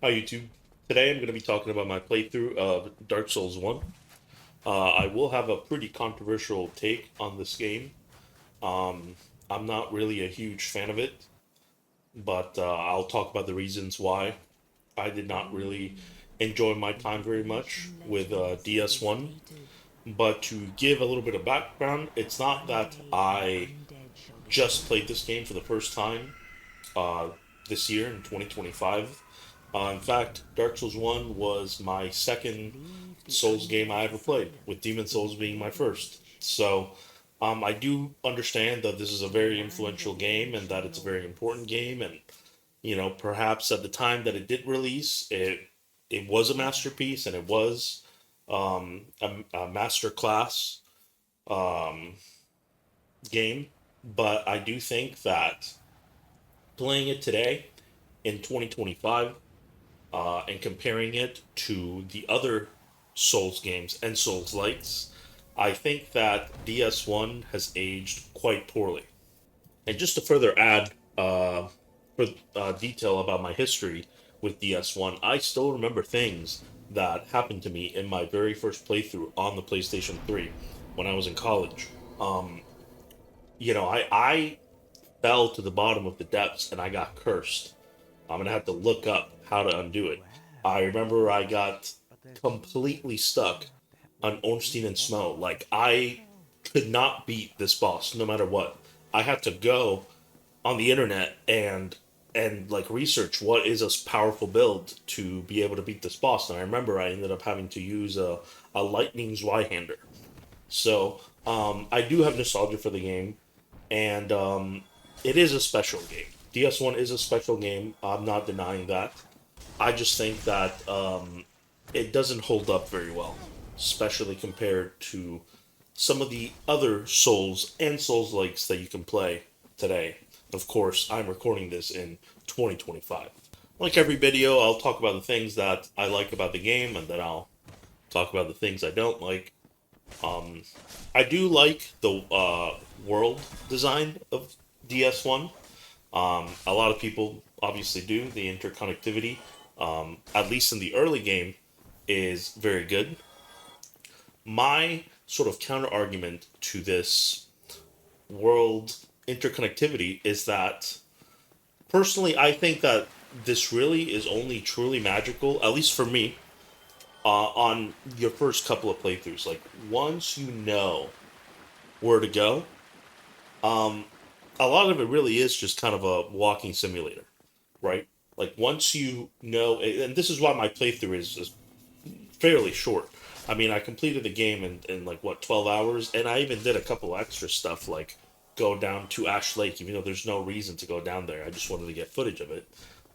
Hi YouTube. Today I'm going to be talking about my playthrough of Dark Souls 1. I will have a pretty controversial take on this game. Um, I'm not really a huge fan of it, but I'll talk about the reasons why I did not really enjoy my time very much with DS1. But to give a little bit of background, it's not that I just played this game for the first time uh, this year in 2025. In fact, Dark Souls 1 was my second Souls game I ever played, with Demon Souls being my first. So, I do understand that this is a very influential game and that it's a very important game, and perhaps at the time that it did release, it was a masterpiece and it was a master class um, game. But I do think that playing it today in 2025 and comparing it to the other Souls games and Souls likes, I think that DS1 has aged quite poorly. And just to further add for detail about my history with DS1, I still remember things that happened to me in my very first playthrough on the PlayStation 3 when I was in college. Um, I fell to the bottom of the depths and I got cursed. I'm gonna have to look up how to undo it. I remember I got completely stuck on Ornstein and Snow. Like I could not beat this boss no matter what. I had to go on the internet and like research what is a powerful build to be able to beat this boss. And I remember I ended up having to use a lightning Zweihander. So I do have nostalgia for the game, and it is a special game. DS1 is a special game. I'm not denying that. I just think that it doesn't hold up very well, especially compared to some of the other Souls and Souls likes that you can play today. Of course, I'm recording this in 2025. Like every video, I'll talk about the things that I like about the game, and then I'll talk about the things I don't like. Um, I do like the world design of DS1. A lot of people obviously do. The interconnectivity, at least in the early game, is very good. My sort of counter argument to this world interconnectivity is that personally, I think that this really is only truly magical, at least for me, on your first couple of playthroughs. Like, once you know where to go, um, a lot of it really is just kind of a walking simulator, right? Like once you know, and this is why my playthrough is fairly short. I mean, I completed the game in like what 12 hours, and I even did a couple extra stuff like go down to Ash Lake, even though there's no reason to go down there. I just wanted to get footage of it.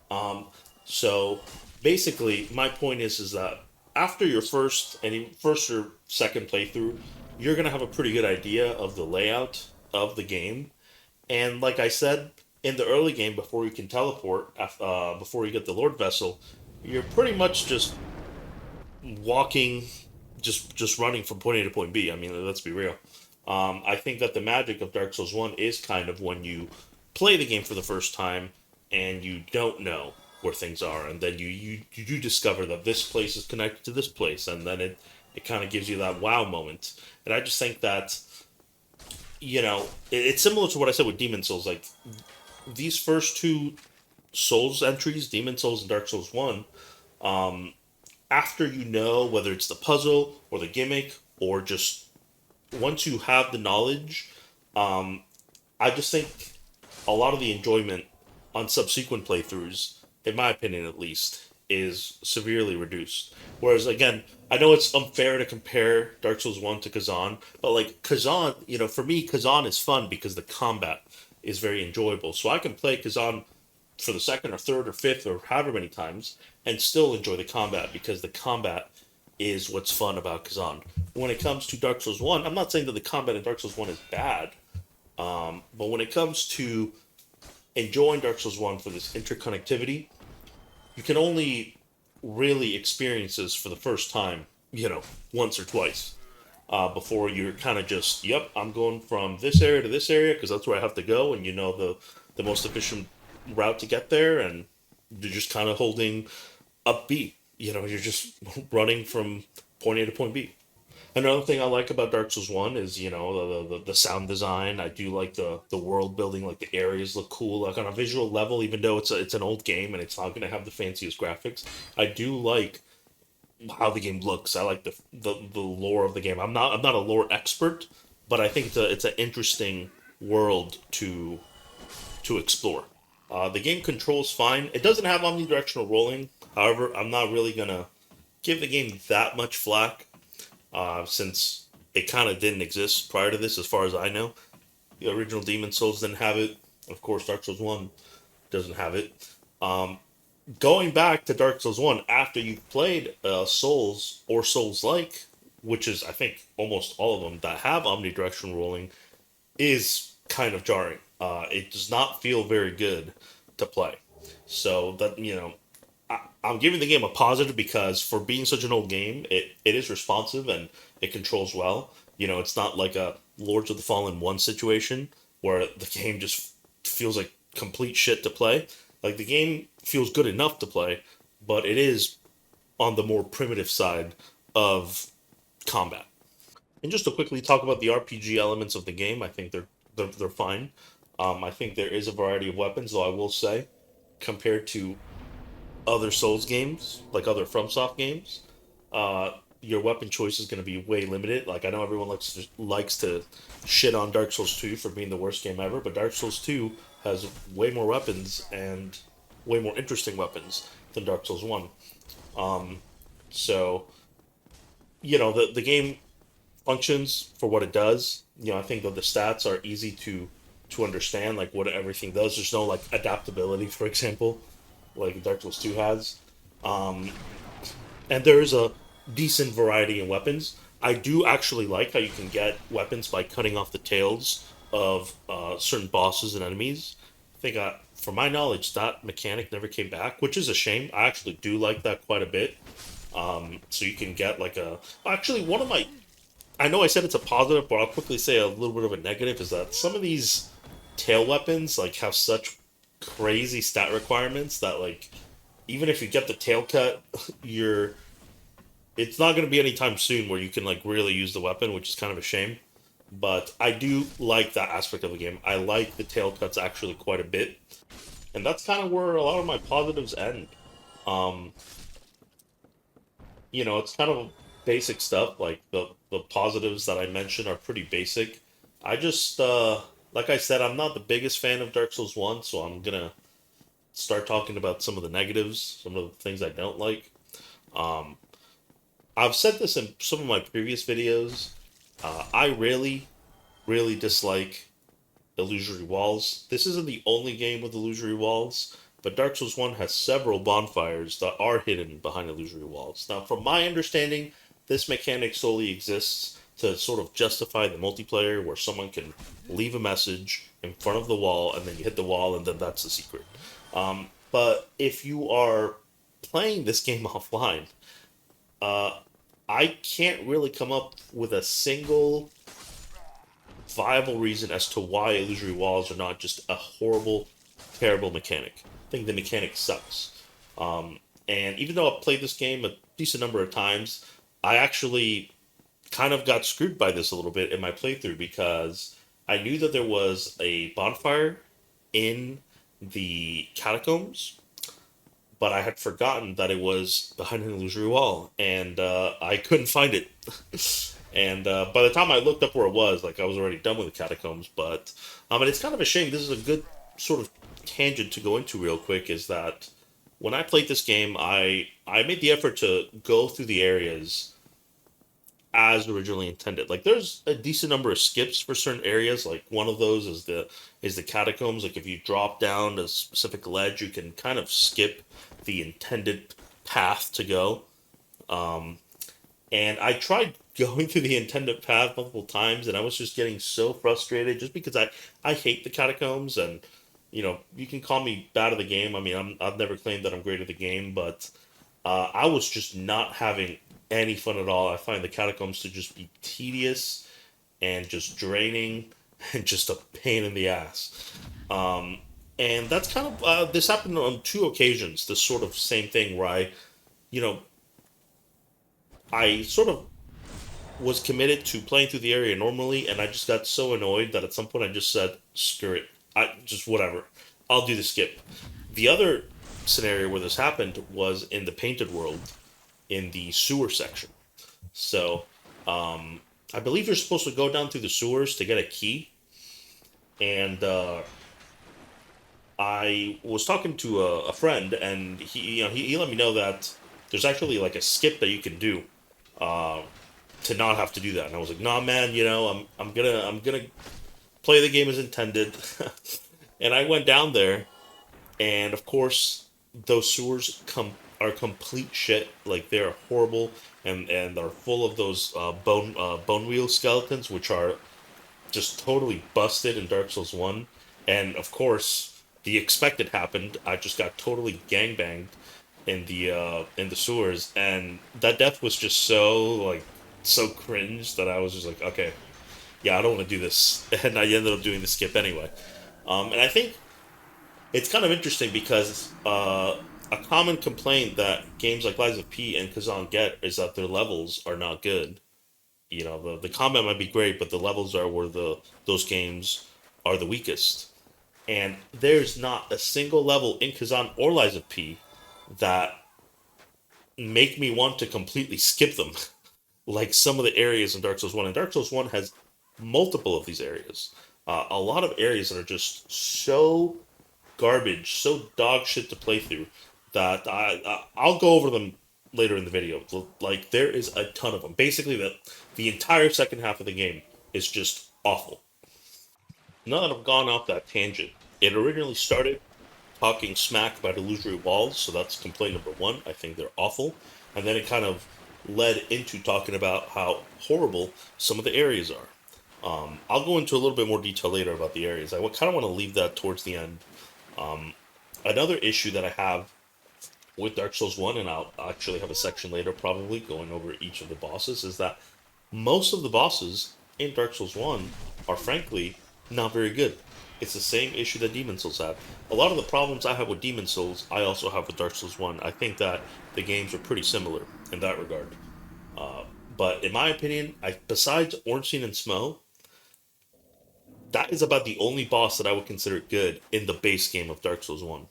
Um, so basically, my point is that after your first or second playthrough, you're gonna have a pretty good idea of the layout of the game, and like I said, in the early game, before you can teleport, before you get the Lord Vessel, you're pretty much just walking, just running from point A to point B. I mean, let's be real. I think that the magic of Dark Souls 1 is kind of when you play the game for the first time and you don't know where things are, and then you do discover that this place is connected to this place, and then it kind of gives you that wow moment. And I just think that it's similar to what I said with Demon Souls. Like these first two Souls entries, Demon Souls and Dark Souls 1, um, after you know whether it's the puzzle or the gimmick or just once you have the knowledge, um, I just think a lot of the enjoyment on subsequent playthroughs, in my opinion at least, is severely reduced. Whereas again, I know it's unfair to compare Dark Souls 1 to Kazan, but like Kazan, for me, Kazan is fun because the combat is very enjoyable. So I can play Kazan for the second or third or fifth or however many times and still enjoy the combat because the combat is what's fun about Kazan. When it comes to Dark Souls 1, I'm not saying that the combat in Dark Souls 1 is bad, but when it comes to enjoying Dark Souls 1 for this interconnectivity, you can only really experience this for the first time, once or twice, before you're kind of just, yep, I'm going from this area to this area because that's where I have to go, and the most efficient route to get there, and you're just kind of holding upbeat. You're just running from point A to point B. Another thing I like about Dark Souls One is the sound design. I do like the world building. Like the areas look cool. Like on a visual level, even though it's an old game and it's not going to have the fanciest graphics, I do like how the game looks. I like the lore of the game. I'm not a lore expert, but I think it's an interesting world to explore. The game controls fine. It doesn't have omnidirectional rolling. However, I'm not really gonna give the game that much flack since it kind of didn't exist prior to this, as far as I know. The original Demon Souls didn't have it. Of course, Dark Souls One doesn't have it. Um, Going back to Dark Souls One after you've played Souls or Souls like, which is I think almost all of them that have omnidirectional rolling, is kind of jarring. It does not feel very good to play. So that I'm giving the game a positive because for being such an old game, it is responsive and it controls well. It's not like a Lords of the Fallen 1 situation where the game just feels like complete shit to play. Like the game feels good enough to play, but it is on the more primitive side of combat. And just to quickly talk about the RPG elements of the game, I think they're fine. I think there is a variety of weapons, though I will say, compared to other Souls games, like other FromSoft games, uh, your weapon choice is going to be way limited. Like I know everyone likes to shit on Dark Souls 2 for being the worst game ever, but Dark Souls 2 has way more weapons and way more interesting weapons than Dark Souls 1. So, the game functions for what it does. I think that the stats are easy to understand, like what everything does. There's no like adaptability, for example, like Dark Souls 2 has. Um, and there is a decent variety in weapons. I do actually like how you can get weapons by cutting off the tails of certain bosses and enemies. I think, from my knowledge, that mechanic never came back, which is a shame. I actually do like that quite a bit. So you can get like a. Actually, one of my. I know I said it's a positive, but I'll quickly say a little bit of a negative is that some of these tail weapons like have such crazy stat requirements that like even if you get the tail cut, you're it's not going to be anytime soon where you can like really use the weapon, which is kind of a shame. But I do like that aspect of the game. I like the tail cuts actually quite a bit, and that's kind of where a lot of my positives end. Um, it's kind of basic stuff. Like the positives that I mentioned are pretty basic. I just like I said, I'm not the biggest fan of Dark Souls One, so I'm gonna start talking about some of the negatives, some of the things I don't like. Um, I've said this in some of my previous videos. I really dislike illusory walls. This isn't the only game with illusory walls, but Dark Souls 1 has several bonfires that are hidden behind illusory walls. Now, from my understanding, this mechanic solely exists to sort of justify the multiplayer where someone can leave a message in front of the wall and then you hit the wall and then that's the secret. But if you are playing this game offline, uh, I can't really come up with a single viable reason as to why illusory walls are not just a horrible, terrible mechanic. I think the mechanic sucks. And even though I've played this game a decent number of times, I actually kind of got screwed by this a little bit in my playthrough because I knew that there was a bonfire in the catacombs, but I had forgotten that it was behind an illusory wall, and I couldn't find it. And by the time I looked up where it was, like I was already done with the catacombs. But and it's kind of a shame. This is a good sort of tangent to go into real quick. Is that when I played this game, I made the effort to go through the areas as originally intended. Like there's a decent number of skips for certain areas. Like one of those is the catacombs. Like if you drop down a specific ledge, you can kind of skip the intended path to go. Um, and I tried going through the intended path multiple times, and I was just getting so frustrated just because I hate the catacombs, and you can call me bad at the game. I mean, I've never claimed that I'm great at the game, but I was just not having any fun at all. I find the catacombs to just be tedious and just draining and just a pain in the ass. Um, and that's kind of this happened on two occasions. This sort of same thing where I you know, I sort of was committed to playing through the area normally, and I just got so annoyed that at some point I just said, "Screw it, I just whatever, I'll do the skip." The other scenario where this happened was in the painted world in the sewer section. So, I believe you're supposed to go down through the sewers to get a key, and I was talking to a friend, and he let me know that there's actually like a skip that you can do uh, to not have to do that. And I was like, nah, man, I'm gonna play the game as intended. And I went down there, and of course, those sewers are complete shit. Like they're horrible, and are full of those bone wheel skeletons, which are just totally busted in Dark Souls One. And of course, the expected happened. I just got totally gangbanged in the sewers, and that death was just so cringe that I was just like, okay, yeah, I don't want to do this, and I ended up doing the skip anyway. And I think it's kind of interesting because a common complaint that games like Lies of P and Kazan get is that their levels are not good. The combat might be great, but the levels are where the those games are the weakest. And there's not a single level in Kazan or Lies of P that make me want to completely skip them, like some of the areas in Dark Souls 1. And Dark Souls 1 has multiple of these areas. A lot of areas that are just so garbage, so dog shit to play through that I'll go over them later in the video. Like there is a ton of them. Basically, the entire second half of the game is just awful. Now that I've gone off that tangent, it originally started talking smack about illusory walls, so that's complaint number one. I think they're awful, and then it kind of led into talking about how horrible some of the areas are. I'll go into a little bit more detail later about the areas. I kind of want to leave that towards the end. Another issue that I have with Dark Souls 1, and I'll actually have a section later probably going over each of the bosses, is that most of the bosses in Dark Souls 1 are frankly not very good. It's the same issue that Demon Souls have. A lot of the problems I have with Demon Souls, I also have with Dark Souls 1. I think that the games are pretty similar in that regard. But in my opinion, besides Ornstein and Smo, that is about the only boss that I would consider good in the base game of Dark Souls 1.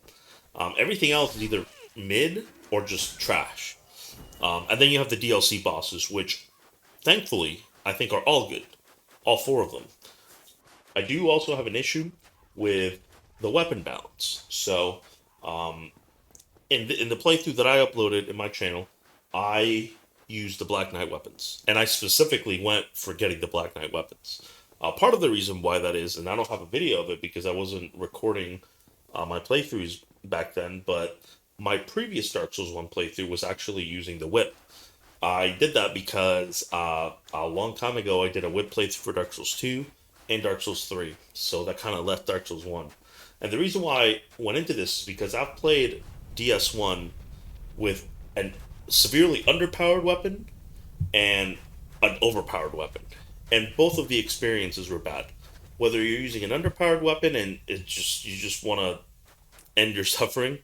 Everything else is either mid or just trash. And then you have the DLC bosses, which thankfully I think are all good. All four of them. I do also have an issue with the weapon balance. So, in the playthrough that I uploaded in my channel, I used the Black Knight weapons, and I specifically went for getting the Black Knight weapons. Part of the reason why that is, and I don't have a video of it because I wasn't recording my playthroughs back then, but my previous Dark Souls 1 playthrough was actually using the whip. I did that because a long time ago I did a whip playthrough for Dark Souls 2 and Dark Souls 3, so that kind of left Dark Souls 1. And the reason why I went into this is because I've played DS1 with a severely underpowered weapon and an overpowered weapon. And both of the experiences were bad. Whether you're using an underpowered weapon and you just want to end your suffering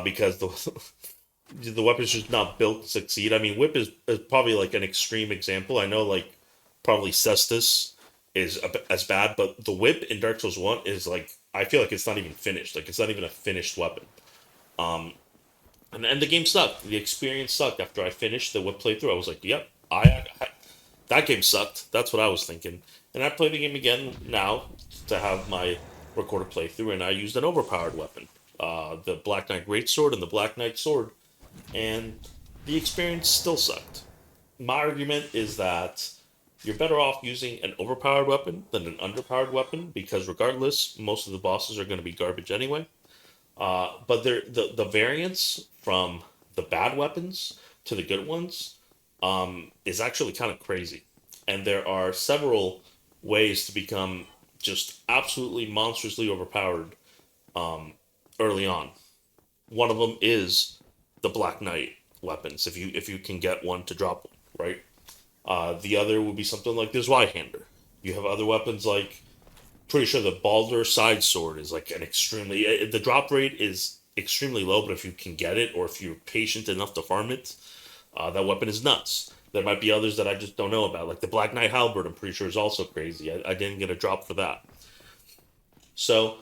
because the weapon's just not built to succeed. I mean, Whip is probably like an extreme example. I know like probably Cestus is as bad, but the Whip in Dark Souls 1 is like I feel like it's not even finished. Like it's not even a finished weapon. Um, and the game sucked. The experience sucked. After I finished the Whip playthrough, I was like, "Yep, that game sucked." That's what I was thinking. And I played the game again now to have my recorded playthrough, and I used an overpowered weapon, the Black Knight Greatsword and the Black Knight Sword, and the experience still sucked. My argument is that you're better off using an overpowered weapon than an underpowered weapon because regardless, most of the bosses are going to be garbage anyway. But the variance from the bad weapons to the good ones is actually kind of crazy, and there are several ways to become just absolutely monstrously overpowered early on. One of them is the Black Knight weapons, if you can get one to drop one, right? The other would be something like this Zweihander. You have other weapons like pretty sure the Baldur side sword is like an extremely the drop rate is extremely low, but if you can get it or if you're patient enough to farm it, that weapon is nuts. There might be others that I just don't know about, like the Black Knight Halberd. I'm pretty sure is also crazy. I didn't get a drop for that. So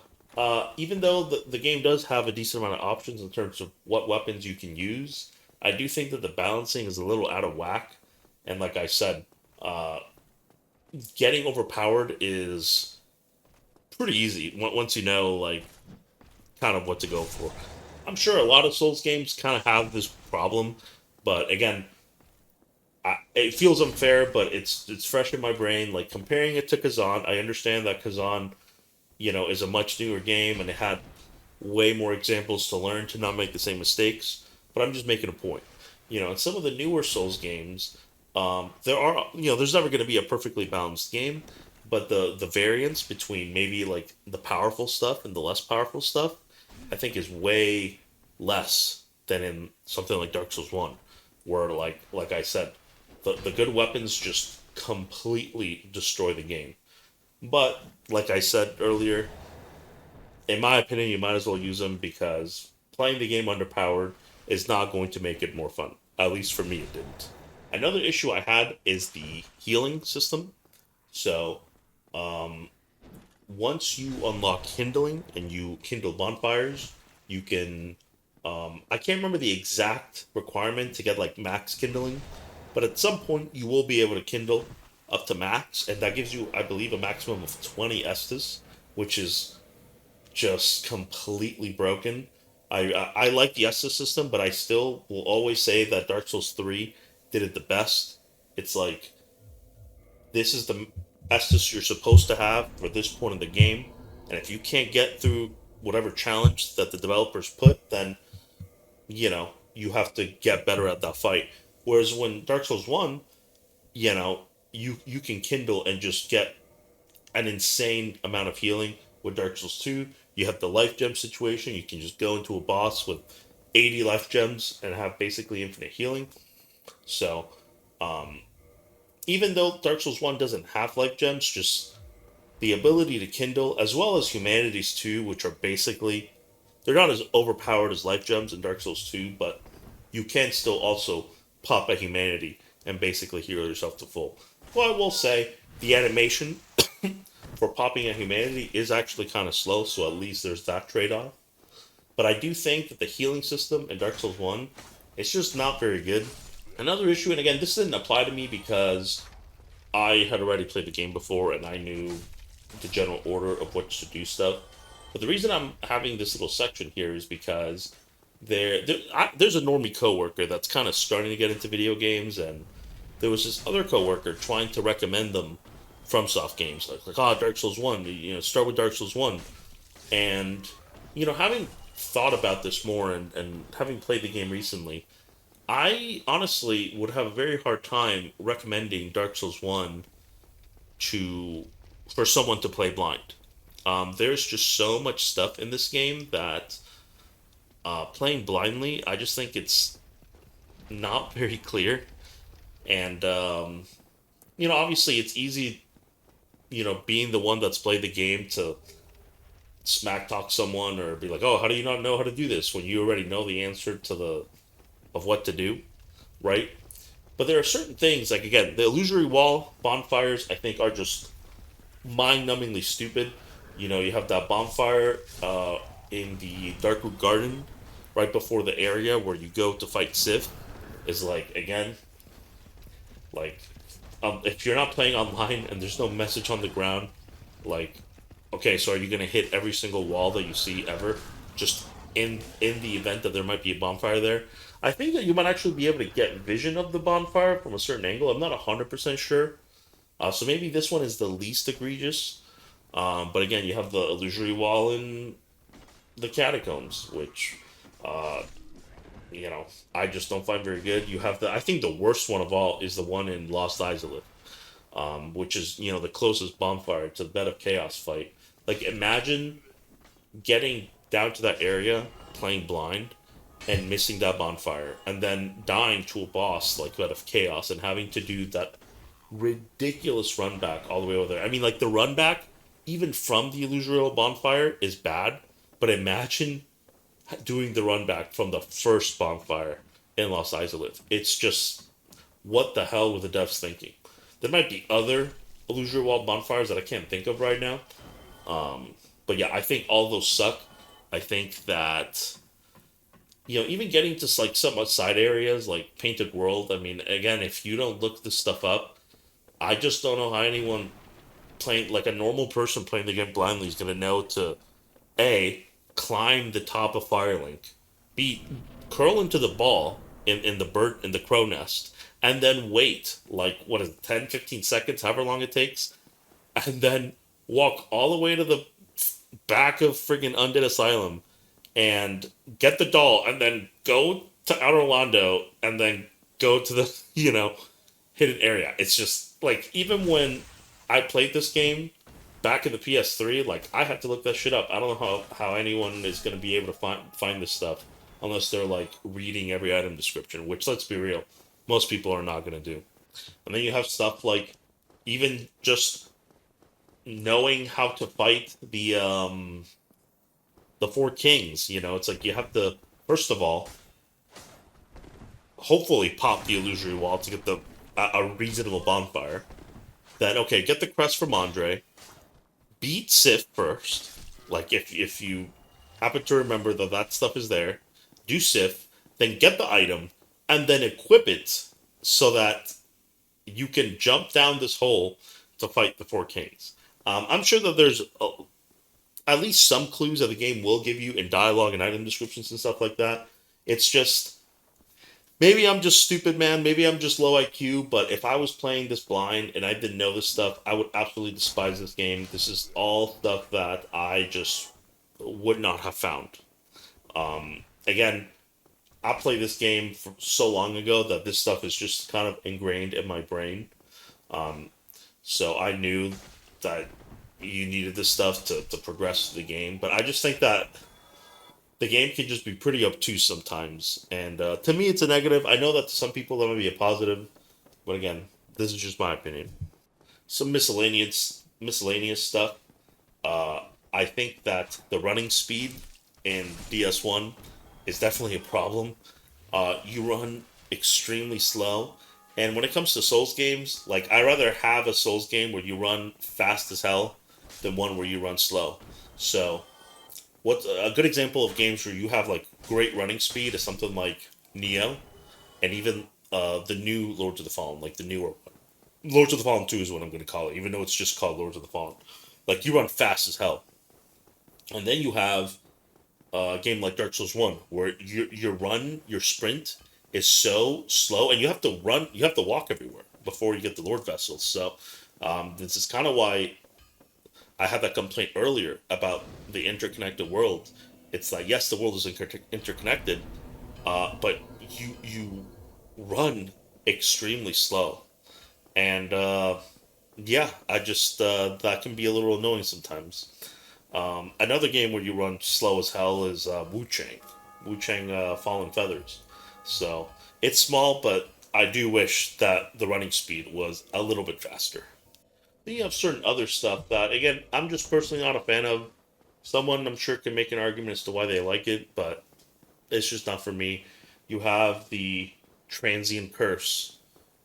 even though the game does have a decent amount of options in terms of what weapons you can use, I do think that the balancing is a little out of whack. And like I said, uh, getting overpowered is pretty easy once you know like kind of what to go for. I'm sure a lot of Souls games kind of have this problem, but again, it feels unfair. But it's fresh in my brain. Like comparing it to Kazan, I understand that Kazan, is a much newer game and it had way more examples to learn to not make the same mistakes. But I'm just making a point. In some of the newer Souls games, there's never going to be a perfectly balanced game, but the variance between maybe like the powerful stuff and the less powerful stuff, I think is way less than in something like Dark Souls One, where like I said, the good weapons just completely destroy the game. But like I said earlier, in my opinion, you might as well use them because playing the game underpowered is not going to make it more fun. At least for me, it didn't. Another issue I had is the healing system. So, once you unlock kindling and you kindle bonfires, you can. I can't remember the exact requirement to get like max kindling, but at some point you will be able to kindle up to max, and that gives you, I believe, a maximum of 20 Estus, which is just completely broken. I like the Estus system, but I still will always say that Dark Souls 3 did it the best. It's like this is the Estus you're supposed to have for this point in the game, and if you can't get through whatever challenge that the developers put, then you have to get better at that fight. Whereas when Dark Souls 1, you can kindle and just get an insane amount of healing. With Dark Souls 2, you have the life gem situation. You can just go into a boss with 80 life gems and have basically infinite healing. So, even though Dark Souls 1 doesn't have life gems, just the ability to kindle, as well as Humanities 2, which are basically, they're not as overpowered as life gems in Dark Souls 2, but you can still also pop a Humanity and basically heal yourself to full. Well, I will say, the animation for popping a Humanity is actually kind of slow, so at least there's that trade off. But I do think that the healing system in Dark Souls 1 it's just not very good. Another issue, and again, this didn't apply to me because I had already played the game before and I knew the general order of what to do stuff. But the reason I'm having this little section here is because there's a normie coworker that's kind of starting to get into video games, and there was this other coworker trying to recommend them from soft games, Dark Souls One, start with Dark Souls One, and having thought about this more and having played the game recently, I honestly would have a very hard time recommending Dark Souls One to for someone to play blind. There's just so much stuff in this game that playing blindly, I just think it's not very clear. And obviously, it's easy, being the one that's played the game to smack talk someone or be like, "Oh, how do you not know how to do this?" when you already know the answer to the of what to do, right? But there are certain things, like again, the illusory wall bonfires, I think, are just mind-numbingly stupid. You have that bonfire in the Darkwood Garden right before the area where you go to fight Sif. Is like again, like if you're not playing online and there's no message on the ground, like, okay, so are you gonna hit every single wall that you see ever, just in the event that there might be a bonfire there? I think that you might actually be able to get vision of the bonfire from a certain angle. I'm not 100% sure. So maybe this one is the least egregious. But again, you have the illusory wall in the catacombs, which uh, I just don't find very good. You have I think the worst one of all is the one in Lost Izalith, which is, the closest bonfire to the Bed of Chaos fight. Like, imagine getting down to that area, playing blind, and missing that bonfire, and then dying to a boss like Bed of Chaos, and having to do that ridiculous run back all the way over there. I mean, like, the run back, even from the illusory bonfire, is bad, but imagine doing the run back from the first bonfire in Los Isolate. It's just what the hell were the devs thinking? There might be other Illusory Wall bonfires that I can't think of right now. But yeah, I think all those suck. I think that even getting to like somewhat side areas like Painted World. I mean, again, if you don't look this stuff up, I just don't know how anyone playing like a normal person playing the game blindly is gonna know to A, climb the top of Firelink, B, curl into the ball in the crow nest, and then wait like what is it, 10, 15 seconds, however long it takes, and then walk all the way to the back of friggin' Undead Asylum and get the doll and then go to Outer Londo and then go to the, hidden area. It's just like even when I played this game back in the PS3, like I had to look that shit up. I don't know how anyone is going to be able to find this stuff unless they're like reading every item description, which let's be real, most people are not going to do. And then you have stuff like even just knowing how to fight the four kings. It's like you have to first of all hopefully pop the illusory wall to get a reasonable bonfire. Then okay, get the crest from Andre. Beat Sif first. Like if you happen to remember that stuff is there, do Sif, then get the item, and then equip it so that you can jump down this hole to fight the four kings. I'm sure that there's at least some clues that the game will give you in dialogue and item descriptions and stuff like that. It's just maybe I'm just stupid, man. Maybe I'm just low IQ. But if I was playing this blind and I didn't know this stuff, I would absolutely despise this game. This is all stuff that I just would not have found. Again, I played this game for so long ago that this stuff is just kind of ingrained in my brain. So I knew that you needed this stuff to progress the game. But I just think that the game can just be pretty obtuse sometimes. And to me, it's a negative. I know that to some people that might be a positive. But again, this is just my opinion. Some miscellaneous stuff. I think that the running speed in DS1 is definitely a problem. You run extremely slow. And when it comes to Souls games, like I rather have a Souls game where you run fast as hell than one where you run slow. So, what's a good example of games where you have like great running speed is something like Neo, and even the new Lords of the Fallen, like the newer one. Lords of the Fallen 2 is what I'm going to call it, even though it's just called Lords of the Fallen. Like you run fast as hell, and then you have a game like Dark Souls 1 where your sprint is so slow, and you have to walk everywhere before you get the Lord vessels. So this is kind of why I had that complaint earlier about the interconnected world. It's like yes, the world is interconnected, but you run extremely slow, and yeah, I just that can be a little annoying sometimes. Another game where you run slow as hell is Wu Chang, Fallen Feathers. So it's small, but I do wish that the running speed was a little bit faster. Then you have certain other stuff that, again, I'm just personally not a fan of. Someone I'm sure can make an argument as to why they like it, but it's just not for me. You have the transient curse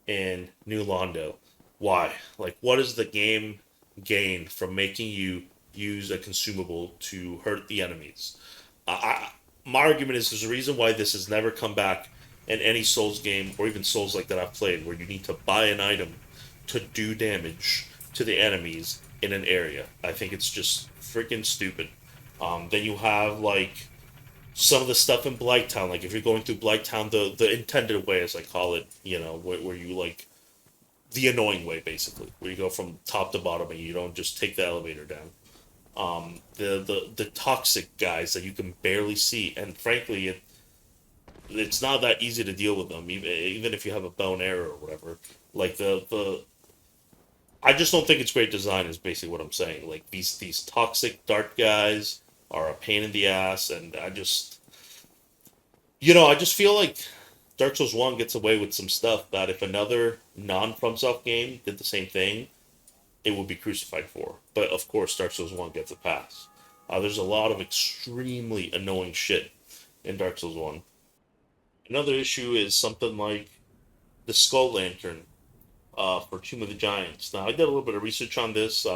in New Londo. Why? Like, what does the game gain from making you use a consumable to hurt the enemies? My argument is there's a reason why this has never come back in any Souls game or even Souls like that I've played, where you need to buy an item to do damage to the enemies in an area. I think it's just freaking stupid. Then you have like some of the stuff in Blighttown, like if you're going through Blighttown the intended way, as I call it, where you like the annoying way, basically, where you go from top to bottom and you don't just take the elevator down. The toxic guys that you can barely see, and frankly, it's not that easy to deal with them, even if you have a bow and arrow or whatever. Like the I just don't think it's great design. Is basically what I'm saying. Like these toxic dark guys are a pain in the ass, and I just feel like Dark Souls 1 gets away with some stuff that if another non FromSoft game did the same thing, it would be crucified for. But of course, Dark Souls 1 gets a pass. There's a lot of extremely annoying shit in Dark Souls 1. Another issue is something like the Skull Lantern for Tomb of the Giants. Now, I did a little bit of research on this.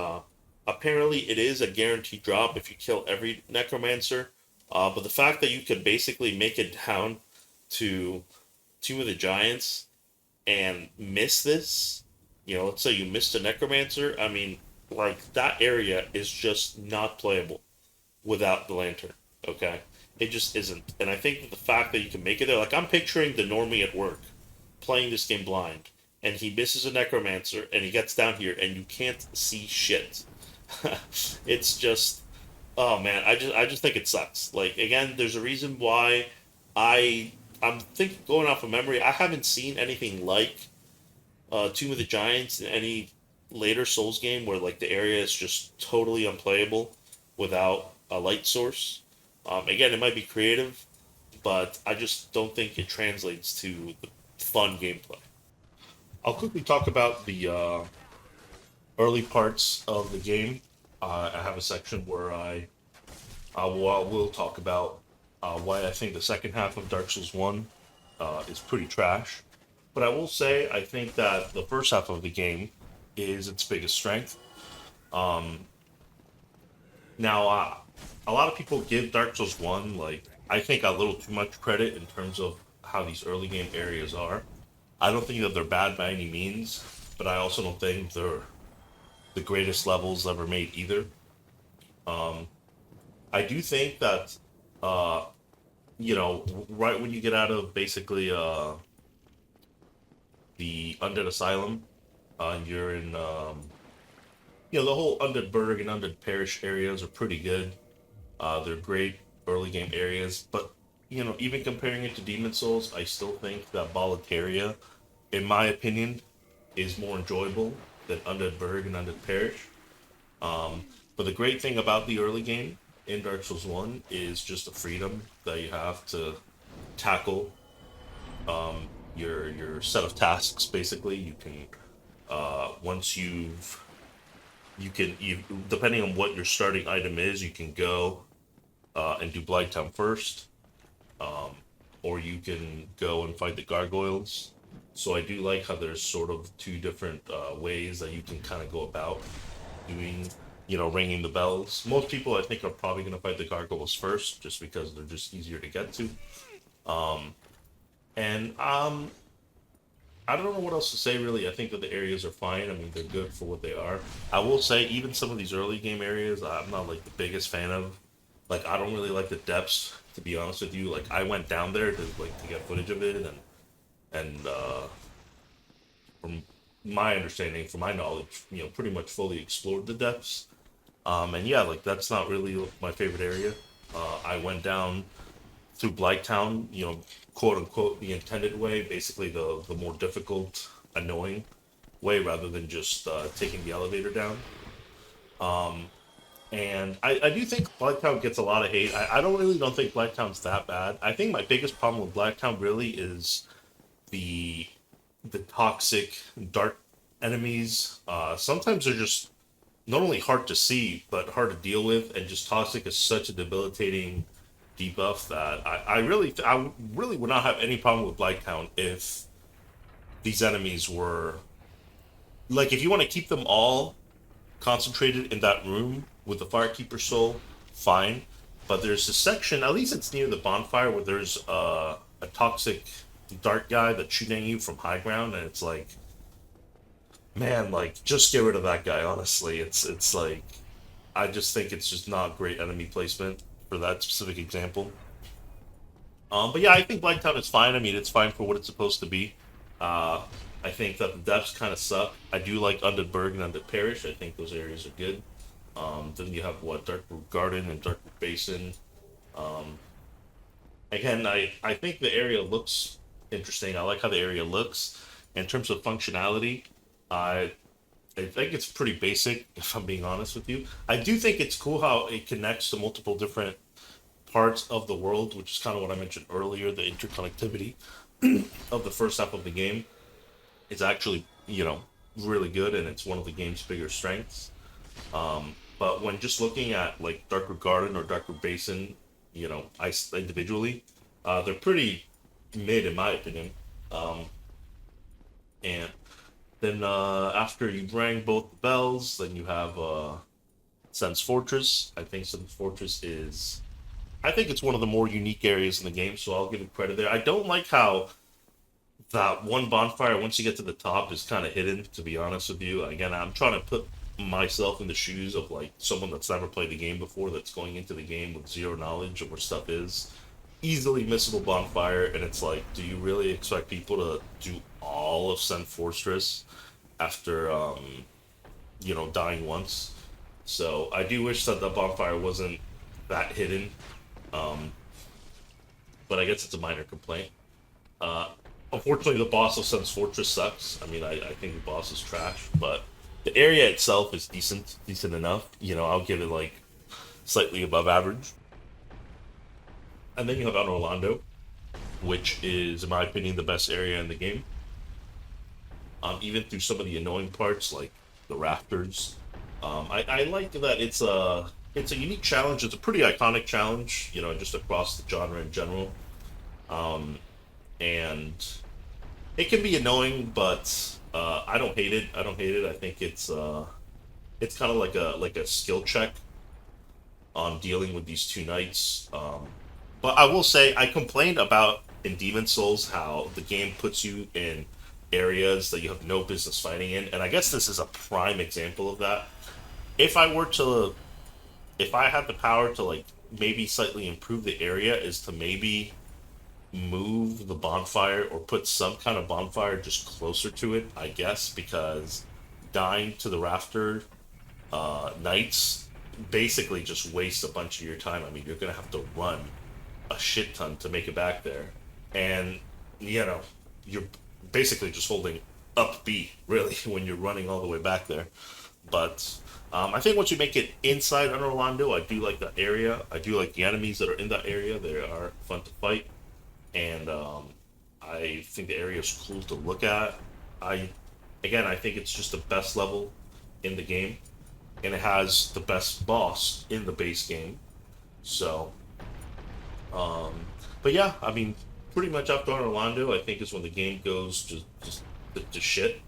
Apparently, it is a guaranteed drop if you kill every Necromancer. But the fact that you could basically make it down to Tomb of the Giants and miss this, let's say you missed a Necromancer, I mean, like, that area is just not playable without the lantern. Okay, it just isn't. And I think that the fact that you can make it there, like I'm picturing the normie at work playing this game blind, and he misses a necromancer, and he gets down here, and you can't see shit. It's just, oh man, I just think it sucks. Like again, there's a reason why I'm thinking going off of memory. I haven't seen anything like Tomb of the Giants in any later Souls game where like the area is just totally unplayable without a light source. Again, it might be creative, but I just don't think it translates to the fun gameplay. I'll quickly talk about the early parts of the game. I have a section where I will talk about why I think the second half of Dark Souls 1 is pretty trash. But I will say, I think that the first half of the game is its biggest strength. Um, Now, a lot of people give Dark Souls 1, like, I think a little too much credit in terms of how these early game areas are. I don't think that they're bad by any means, but I also don't think they're the greatest levels ever made either. Um, I do think that, uh, right when you get out of basically the Undead Asylum, and you're in, the whole Undead Burg and Undead Parish areas are pretty good. They're great early game areas, but even comparing it to Demon Souls, I still think that Boletaria, in my opinion, is more enjoyable than Undead Burg and Undead Parish. Um, but the great thing about the early game in Dark Souls 1 is just the freedom that you have to tackle your set of tasks. Basically, you can once you depending on what your starting item is, you can go and do Blighttown first, um, or you can go and fight the gargoyles. So I do like how there's sort of two different ways that you can kind of go about doing, ringing the bells. Most people, I think, are probably going to fight the gargoyles first, just because they're just easier to get to. Um, and I don't know what else to say really. I think that the areas are fine. I mean, they're good for what they are. I will say, even some of these early game areas, I'm not like the biggest fan of. Like, I don't really like the depths, to be honest with you. Like, I went down there to get footage of it, and from my understanding, from my knowledge, pretty much fully explored the depths. And yeah, like that's not really my favorite area. I went down through Blighttown, quote unquote, the intended way, basically the more difficult, annoying way, rather than just taking the elevator down. Um, and I do think Blacktown gets a lot of hate. I don't think Blacktown's that bad. I think my biggest problem with Blacktown really is the the toxic dark enemies. Sometimes they're just not only hard to see but hard to deal with, and just toxic is such a debilitating debuff that I really would not have any problem with Blacktown if these enemies were like, if you want to keep them all concentrated in that room with the Firekeeper Soul, fine. But there's a section, at least it's near the bonfire, where there's a toxic dark guy that's shooting at you from high ground, and it's like, man, like just get rid of that guy. Honestly, it's like, I just think it's just not great enemy placement for that specific example. But yeah, I think Blacktown is fine. I mean, it's fine for what it's supposed to be. Uh, I think that the depths kind of suck. I do like Undead Burg and Undead Parish. I think those areas are good. Then you have what, Darkwood Garden and Darkwood Basin. Um, Again, I think the area looks interesting. I like how the area looks. In terms of functionality, I I think it's pretty basic, if I'm being honest with you. I do think it's cool how it connects to multiple different parts of the world, which is kind of what I mentioned earlier. The interconnectivity of the first half of the game is actually, really good, and it's one of the game's bigger strengths. But when just looking at like Darkwood Garden or Darkwood Basin, individually, They're pretty mid in my opinion. Um, and then after you rang both the bells, then you have Sen's Fortress. I think Sen's Fortress is. I think it's one of the more unique areas in the game, so I'll give it credit there. I don't like how that one bonfire, once you get to the top, is kind of hidden, to be honest with you. Again, I'm trying to put myself in the shoes of like someone that's never played the game before, that's going into the game with zero knowledge of where stuff is. Easily missable bonfire, and it's like, do you really expect people to do all of Sen Fortress after dying once? So I do wish that the bonfire wasn't that hidden, um, but I guess it's a minor complaint. Uh, Unfortunately, the boss of Sen's Fortress sucks. I mean, I think the boss is trash, but the area itself is decent enough. I'll give it like slightly above average. And then you have Outer Orlando, which is, in my opinion, the best area in the game. Even through some of the annoying parts like the rafters. I like that it's a unique challenge. It's a pretty iconic challenge, just across the genre in general. Um, and it can be annoying, but I don't hate it. I don't hate it. I think it's kind of like a skill check on dealing with these two knights. But I will say I complained about in Demon Souls how the game puts you in areas that you have no business fighting in, and I guess this is a prime example of that. If I were to, if I had the power to like maybe slightly improve the area, is to maybe move the bonfire or put some kind of bonfire just closer to it, I guess, because dying to the rafter knights basically just waste a bunch of your time. I mean, you're gonna have to run a shit ton to make it back there, and you know you're basically just holding up B really when you're running all the way back there. But I think once you make it inside Under Orlando, I do like the area. I do like the enemies that are in that area. They are fun to fight, and I think the area is cool to look at. I Again, I think it's just the best level in the game, and it has the best boss in the base game. So, um, but yeah, I mean, pretty much after Orlando, I think is when the game goes just to shit.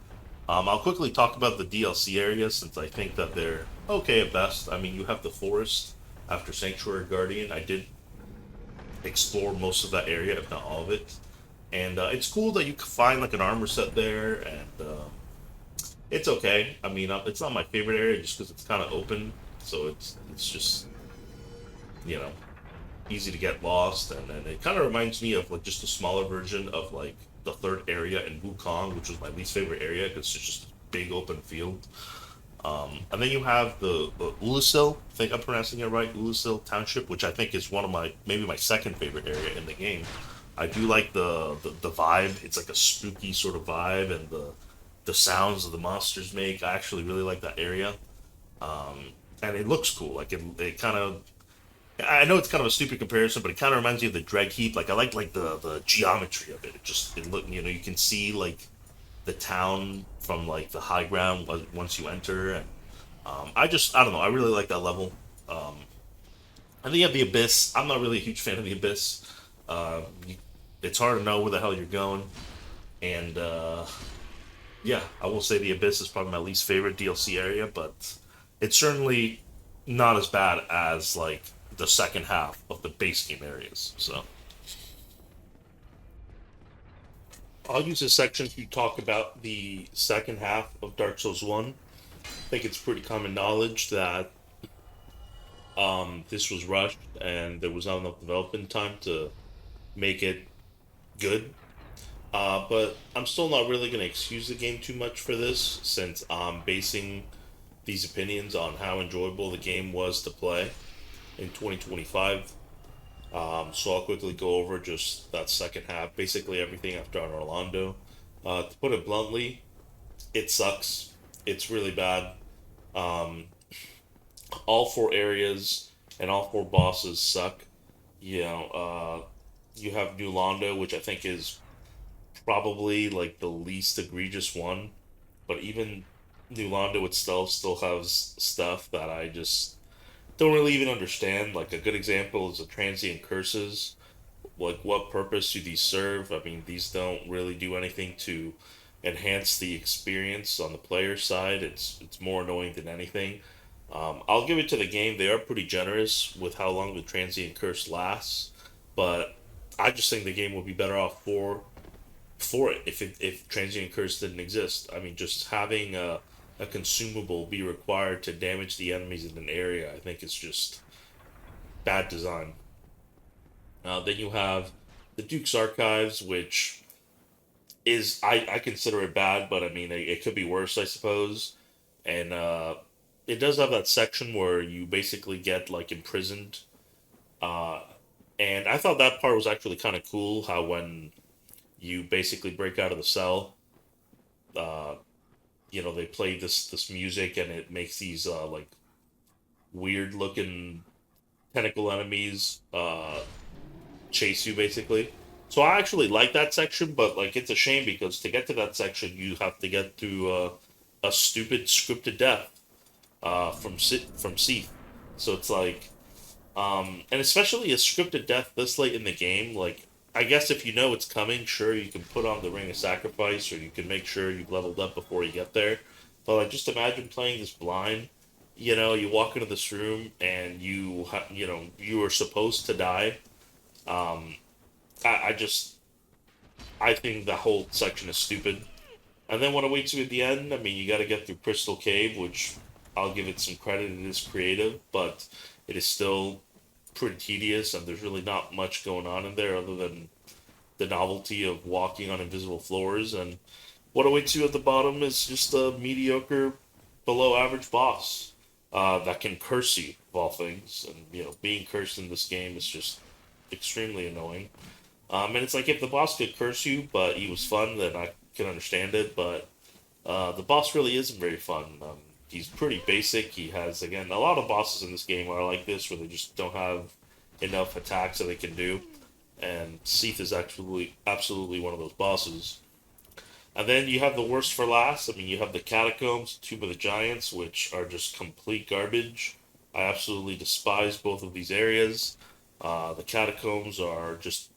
I'll quickly talk about the DLC areas since I think that they're okay at best. I mean, you have the forest after Sanctuary Guardian. I did explore most of that area, if not all of it, and it's cool that you can find like an armor set there, and it's okay. I mean, it's not my favorite area just because it's kind of open, so it's just you know easy to get lost, and it kind of reminds me of like just a smaller version of like the third area in Wukong, which was my least favorite area because it's just a big open field. And then you have the Ulusil, I think I'm pronouncing it right, Ulusil Township, which I think is one of my maybe my second favorite area in the game. I do like the vibe. It's like a spooky sort of vibe, and the sounds that the monsters make. I actually really like that area, and it looks cool. Like it kind of. I know it's kind of a stupid comparison, but it kind of reminds me of the Dread Heap. Like I like the geometry of it. It just it look you can see like the town from like the high ground once you enter, and I don't know. I really like that level. Um, and then you have the Abyss. I'm not really a huge fan of the Abyss. You, it's hard to know where the hell you're going, and yeah, I will say the Abyss is probably my least favorite DLC area, but it's certainly not as bad as like the second half of the base game areas. So I'll use this section to talk about the second half of Dark Souls One. I think it's pretty common knowledge that this was rushed and there was not enough development time to make it good. But I'm still not really going to excuse the game too much for this, since I'm basing these opinions on how enjoyable the game was to play in 2025. So I'll quickly go over just that second half, basically everything after Orlando. To put it bluntly, it sucks. It's really bad. Um, all four areas and all four bosses suck. You have New Londo, which I think is probably like the least egregious one, but even New Londo itself still has stuff that I just don't really even understand. Like a good example is the transient curses. Like, what purpose do these serve? I mean, these don't really do anything to enhance the experience on the player side. It's more annoying than anything. I'll give it to the game. They are pretty generous with how long the transient curse lasts, but I just think the game would be better off for it if transient curse didn't exist. I mean, just having a consumable be required to damage the enemies in an area, I think it's just bad design. Then you have the Duke's Archives, which is I consider it bad, but I mean it could be worse, I suppose. And it does have that section where you basically get like imprisoned. Uh, and I thought that part was actually kind of cool. How when you basically break out of the cell, uh, they play this music and it makes these like weird looking tentacle enemies chase you basically. So I actually like that section, but like it's a shame because to get to that section you have to get through a stupid scripted death from Seath. So it's like, and especially a scripted death this late in the game. Like I guess if you know it's coming, sure you can put on the Ring of Sacrifice, or you can make sure you've leveled up before you get there. But like just imagine playing this blind. You walk into this room and you are supposed to die. Um, I just I think the whole section is stupid. And then what awaits you at the end? I mean, you got to get through Crystal Cave, which I'll give it some credit. It is creative, but it is still pretty tedious, and there's really not much going on in there other than the novelty of walking on invisible floors. And what awaits you at the bottom is just a mediocre, below average boss that can curse you, of all things. And, being cursed in this game is just extremely annoying. And it's like if the boss could curse you, but he was fun, then I can understand it. But the boss really isn't very fun. He's pretty basic. He has again a lot of bosses in this game are like this, where they just don't have enough attacks that they can do. And Seath is absolutely one of those bosses. And then you have the worst for last. I mean, you have the Catacombs, Tomb of the Giants, which are just complete garbage. I absolutely despise both of these areas. The Catacombs are just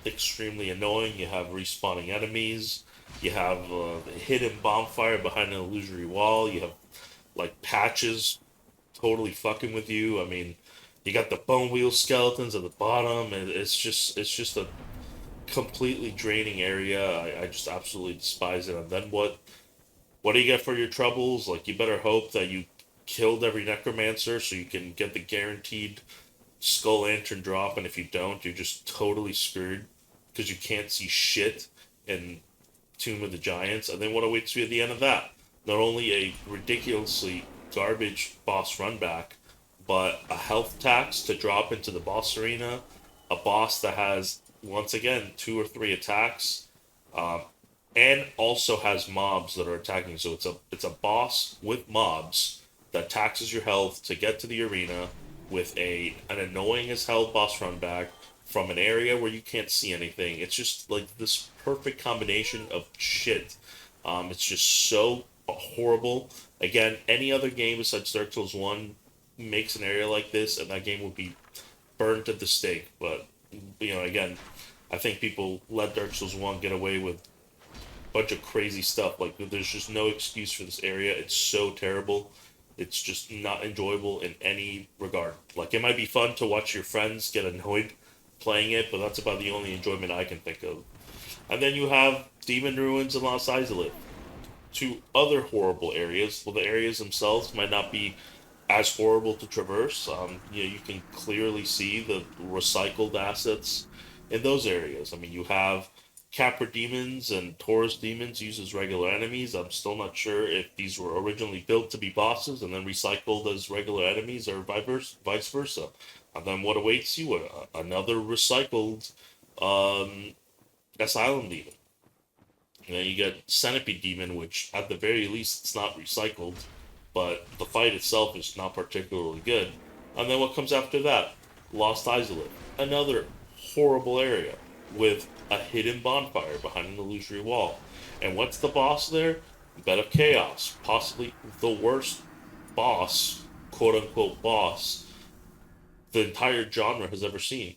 extremely annoying. You have respawning enemies. You have the hidden bonfire behind an illusory wall. You have like patches totally fucking with you. I mean, you got the bone wheel skeletons at the bottom, and it's just a completely draining area. I just absolutely despise it. And then what do you get for your troubles? Like you better hope that you killed every necromancer so you can get the guaranteed skull lantern drop, and if you don't, you're just totally screwed because you can't see shit in Tomb of the Giants. And then what awaits you at the end of that? Not only a ridiculously garbage boss run back, but a health tax to drop into the boss arena, a boss that has once again two or three attacks, um, and also has mobs that are attacking. So it's a boss with mobs that taxes your health to get to the arena with an annoying as hell boss run back from an area where you can't see anything. It's just like this perfect combination of shit. It's just so horrible. Again, any other game besides Dark Souls 1 makes an area like this, and that game would be burned at the stake. But, again, I think people let Dark Souls 1 get away with a bunch of crazy stuff. Like, there's just no excuse for this area. It's so terrible. It's just not enjoyable in any regard. Like, it might be fun to watch your friends get annoyed playing it, but that's about the only enjoyment I can think of. And then you have Demon Ruins and Lost Izalith, two other horrible areas. Well, the areas themselves might not be as horrible to traverse. You can clearly see the recycled assets in those areas. I mean, you have Capra demons and Taurus demons used as regular enemies. I'm still not sure if these were originally built to be bosses and then recycled as regular enemies or vice versa. And then what awaits you? Another recycled um, Asylum demon. And then you get Centipede demon, which at the very least it's not recycled, but the fight itself is not particularly good. And then what comes after that? Lost Izalith. Another horrible area with a hidden bonfire behind an illusory wall. And what's the boss there? Bed of Chaos. Possibly the worst boss, quote unquote boss, the entire genre has ever seen.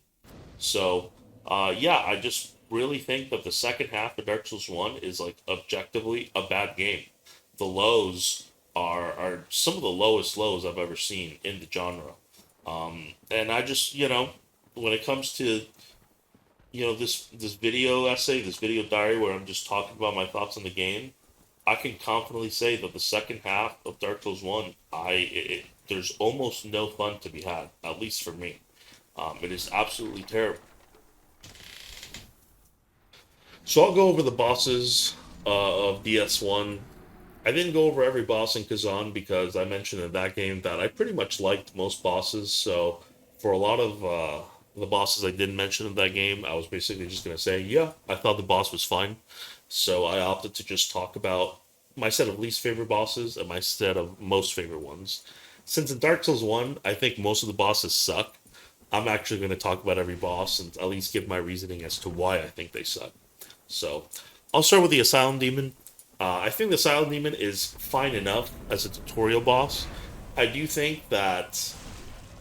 So Yeah, I just really think that the second half of Dark Souls 1 is like objectively a bad game. The lows are some of the lowest lows I've ever seen in the genre. And I just, when it comes to, this video essay, this video diary where I'm just talking about my thoughts on the game, I can confidently say that the second half of Dark Souls 1, there's almost no fun to be had, at least for me. It is absolutely terrible. So I'll go over the bosses of DS1. I didn't go over every boss in Kazan because I mentioned in that game that I pretty much liked most bosses. So for a lot of the bosses I didn't mention in that game, I was basically just going to say, yeah, I thought the boss was fine. So I opted to just talk about my set of least favorite bosses and my set of most favorite ones. Since in Dark Souls 1, I think most of the bosses suck, I'm actually going to talk about every boss and at least give my reasoning as to why I think they suck. So I'll start with the Asylum Demon. I think the Asylum Demon is fine enough as a tutorial boss. I do think that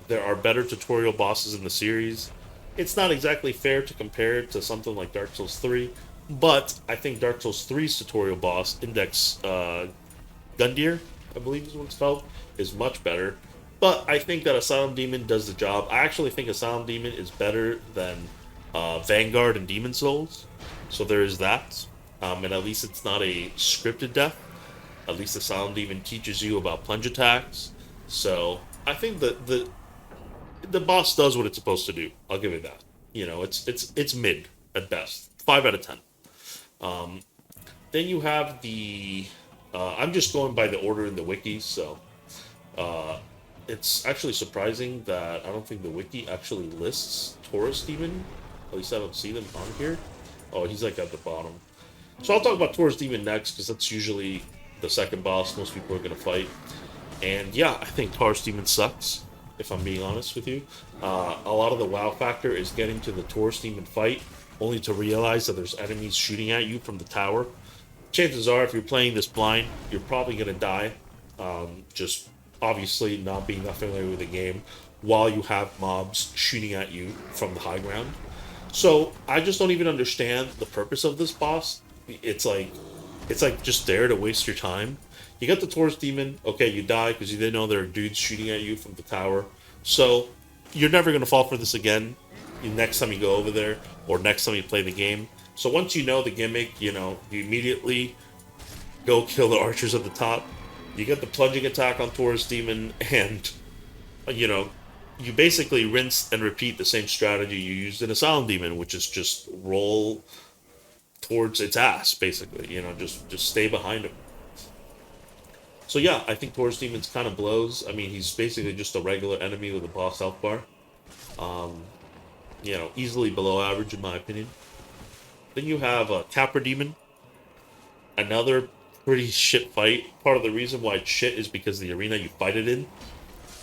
there are better tutorial bosses in the series. It's not exactly fair to compare it to something like Dark Souls 3, but I think Dark Souls 3's tutorial boss, Index Gundyr, I believe is what it's called, is much better. But I think that Asylum Demon does the job. I actually think Asylum Demon is better than Vanguard and Demon Souls. So there is that. And at least it's not a scripted death. At least Asylum Demon teaches you about plunge attacks. So I think that the boss does what it's supposed to do. I'll give it that. It's mid at best. 5 out of 10. Um, then you have the. I'm just going by the order in the wiki, so uh, it's actually surprising that I don't think the wiki actually lists Taurus Demon. At least I don't see them on here. Oh, he's like at the bottom. So I'll talk about Taurus Demon next because that's usually the second boss most people are going to fight. And yeah, I think Taurus Demon sucks, if I'm being honest with you. A lot of the wow factor is getting to the Taurus Demon fight, only to realize that there's enemies shooting at you from the tower. Chances are, if you're playing this blind, you're probably going to die. Just obviously not being that familiar with the game, while you have mobs shooting at you from the high ground. So I just don't even understand the purpose of this boss. It's like it's like just there to waste your time. You got the Taurus Demon, okay, you die because you didn't know there are dudes shooting at you from the tower. So you're never gonna fall for this again. Next time you go over there or next time you play the game. So once you know the gimmick, you immediately go kill the archers at the top. You get the plunging attack on Taurus Demon, and you know you basically rinse and repeat the same strategy you used in Asylum Demon, which is just roll towards its ass, basically. Just stay behind him. So yeah, I think Taurus Demon's kind of blows. I mean, he's basically just a regular enemy with a boss health bar. Um, easily below average in my opinion. Then you have Capra Demon, another pretty shit fight. Part of the reason why it's shit is because the arena you fight it in,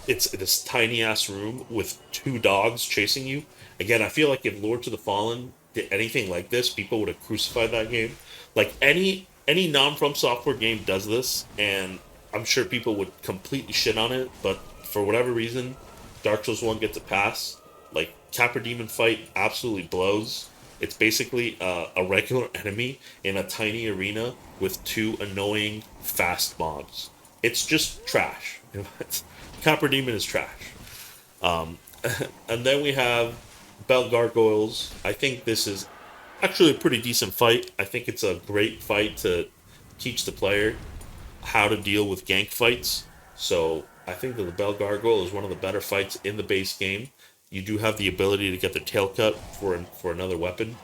it's this tiny ass room with two dogs chasing you. Again, I feel like if Lord to the Fallen did anything like this, people would have crucified that game. Like any non From Software game does this, and I'm sure people would completely shit on it. But for whatever reason, Dark Souls 1 gets a pass. Like Capra Demon fight absolutely blows. It's basically a regular enemy in a tiny arena with two annoying fast mobs. It's just trash. Copper Demon is trash. Um, and then we have Bell Gargoyles. I think this is actually a pretty decent fight. I think it's a great fight to teach the player how to deal with gank fights. So I think that the Bell Gargoyle is one of the better fights in the base game. You do have the ability to get the tail cut for another weapon.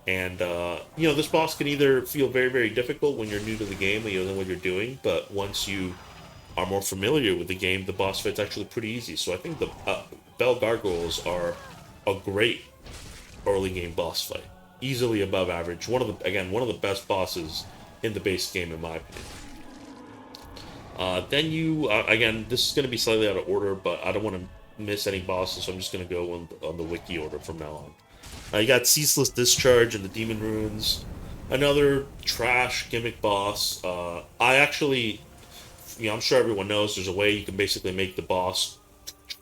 And, this boss can either feel very, very difficult when you're new to the game and you don't know what you're doing, but once you are more familiar with the game, the boss fight's actually pretty easy. So I think the Bell Gargoyles are a great early game boss fight, easily above average. One of the best bosses in the base game, in my opinion. Then again, this is going to be slightly out of order, but I don't want to miss any bosses, so I'm just going to go on the wiki order from now on. You got Ceaseless Discharge and the Demon Runes. Another trash gimmick boss. I actually, I'm sure everyone knows there's a way you can basically make the boss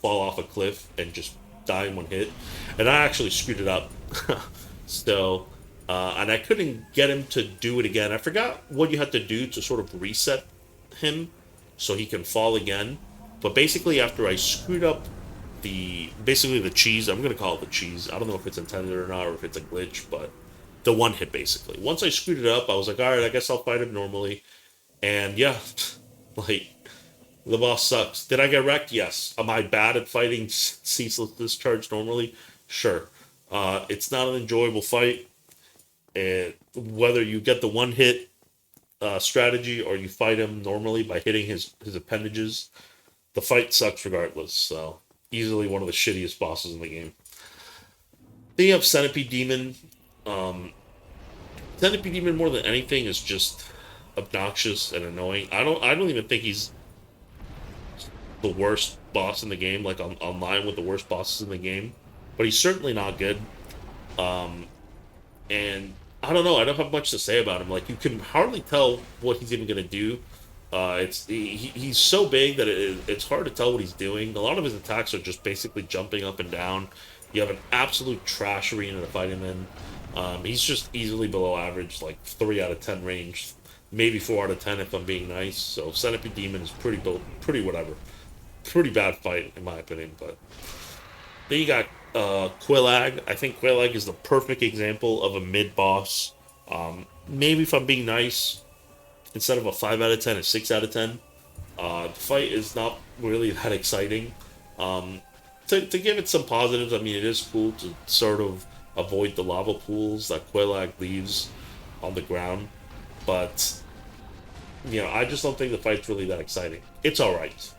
fall off a cliff and just die in one hit. And I actually screwed it up So, and I couldn't get him to do it again. I forgot what you had to do to sort of reset him so he can fall again. But basically, after I screwed up basically the cheese, I'm gonna call it the cheese. I don't know if it's intended or not, or if it's a glitch, but the one hit basically. Once I screwed it up, I was like, all right, I guess I'll fight him normally. And yeah, like the boss sucks. Did I get wrecked? Yes. Am I bad at fighting ceaseless discharge normally? Sure. It's not an enjoyable fight. And whether you get the one hit strategy or you fight him normally by hitting his appendages, the fight sucks regardless. So easily one of the shittiest bosses in the game. Then you have Centipede Demon. Um, Centipede Demon more than anything is just obnoxious and annoying. I don't even think he's the worst boss in the game, like on line with the worst bosses in the game. But he's certainly not good. Um, and I don't know. I don't have much to say about him. Like you can hardly tell what he's even gonna do. He's so big that it's hard to tell what he's doing. A lot of his attacks are just basically jumping up and down. You have an absolute trash arena to fight him in. He's just easily below average, like 3 out of 10 range, maybe 4 out of 10 if I'm being nice. So Centipede Demon is pretty whatever, pretty bad fight in my opinion. But then you got Quillag. I think Quillag is the perfect example of a mid boss. Maybe if I'm being nice, instead of a 5 out of 10, a 6 out of 10. The fight is not really that exciting. To give it some positives, I mean, it is cool to sort of avoid the lava pools that Quillag leaves on the ground. But, I just don't think the fight's really that exciting. It's alright.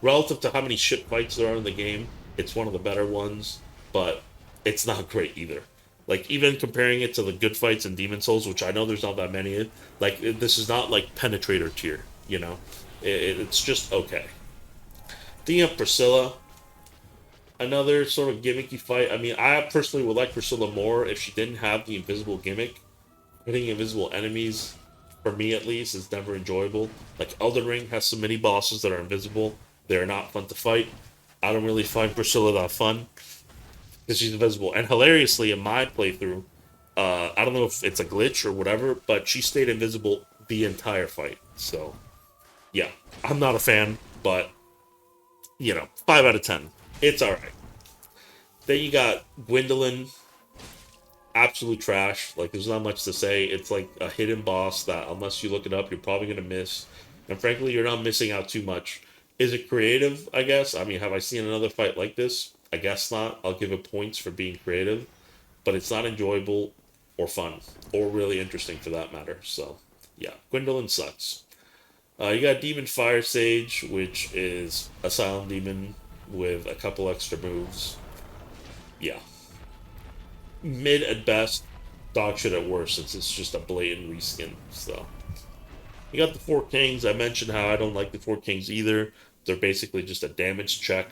Relative to how many shit fights there are in the game, it's one of the better ones, but it's not great either. Like even comparing it to the good fights in Demon Souls, which I know there's not that many, like this is not like Penetrator tier, it's just okay. Then you have Priscilla, another sort of gimmicky fight. I mean, I personally would like Priscilla more if she didn't have the invisible gimmick. Hitting invisible enemies, for me at least, is never enjoyable. Like Elden Ring has some mini bosses that are invisible. They're not fun to fight. I don't really find Priscilla that fun because she's invisible. And hilariously, in my playthrough, I don't know if it's a glitch or whatever, but she stayed invisible the entire fight. So, yeah, I'm not a fan, but 5 out of 10. It's all right. Then you got Gwendolyn, absolute trash. Like, there's not much to say. It's like a hidden boss that, unless you look it up, you're probably gonna miss. And frankly, you're not missing out too much. Is it creative? I guess. I mean, have I seen another fight like this? I guess not. I'll give it points for being creative, but it's not enjoyable or fun or really interesting for that matter. So, yeah, Gwendolyn sucks. You got Demon Fire Sage, which is a silent demon with a couple extra moves. Yeah, mid at best, dog shit at worst, since it's just a blatant reskin. So you got the Four Kings. I mentioned how I don't like the Four Kings either. They're basically just a damage check.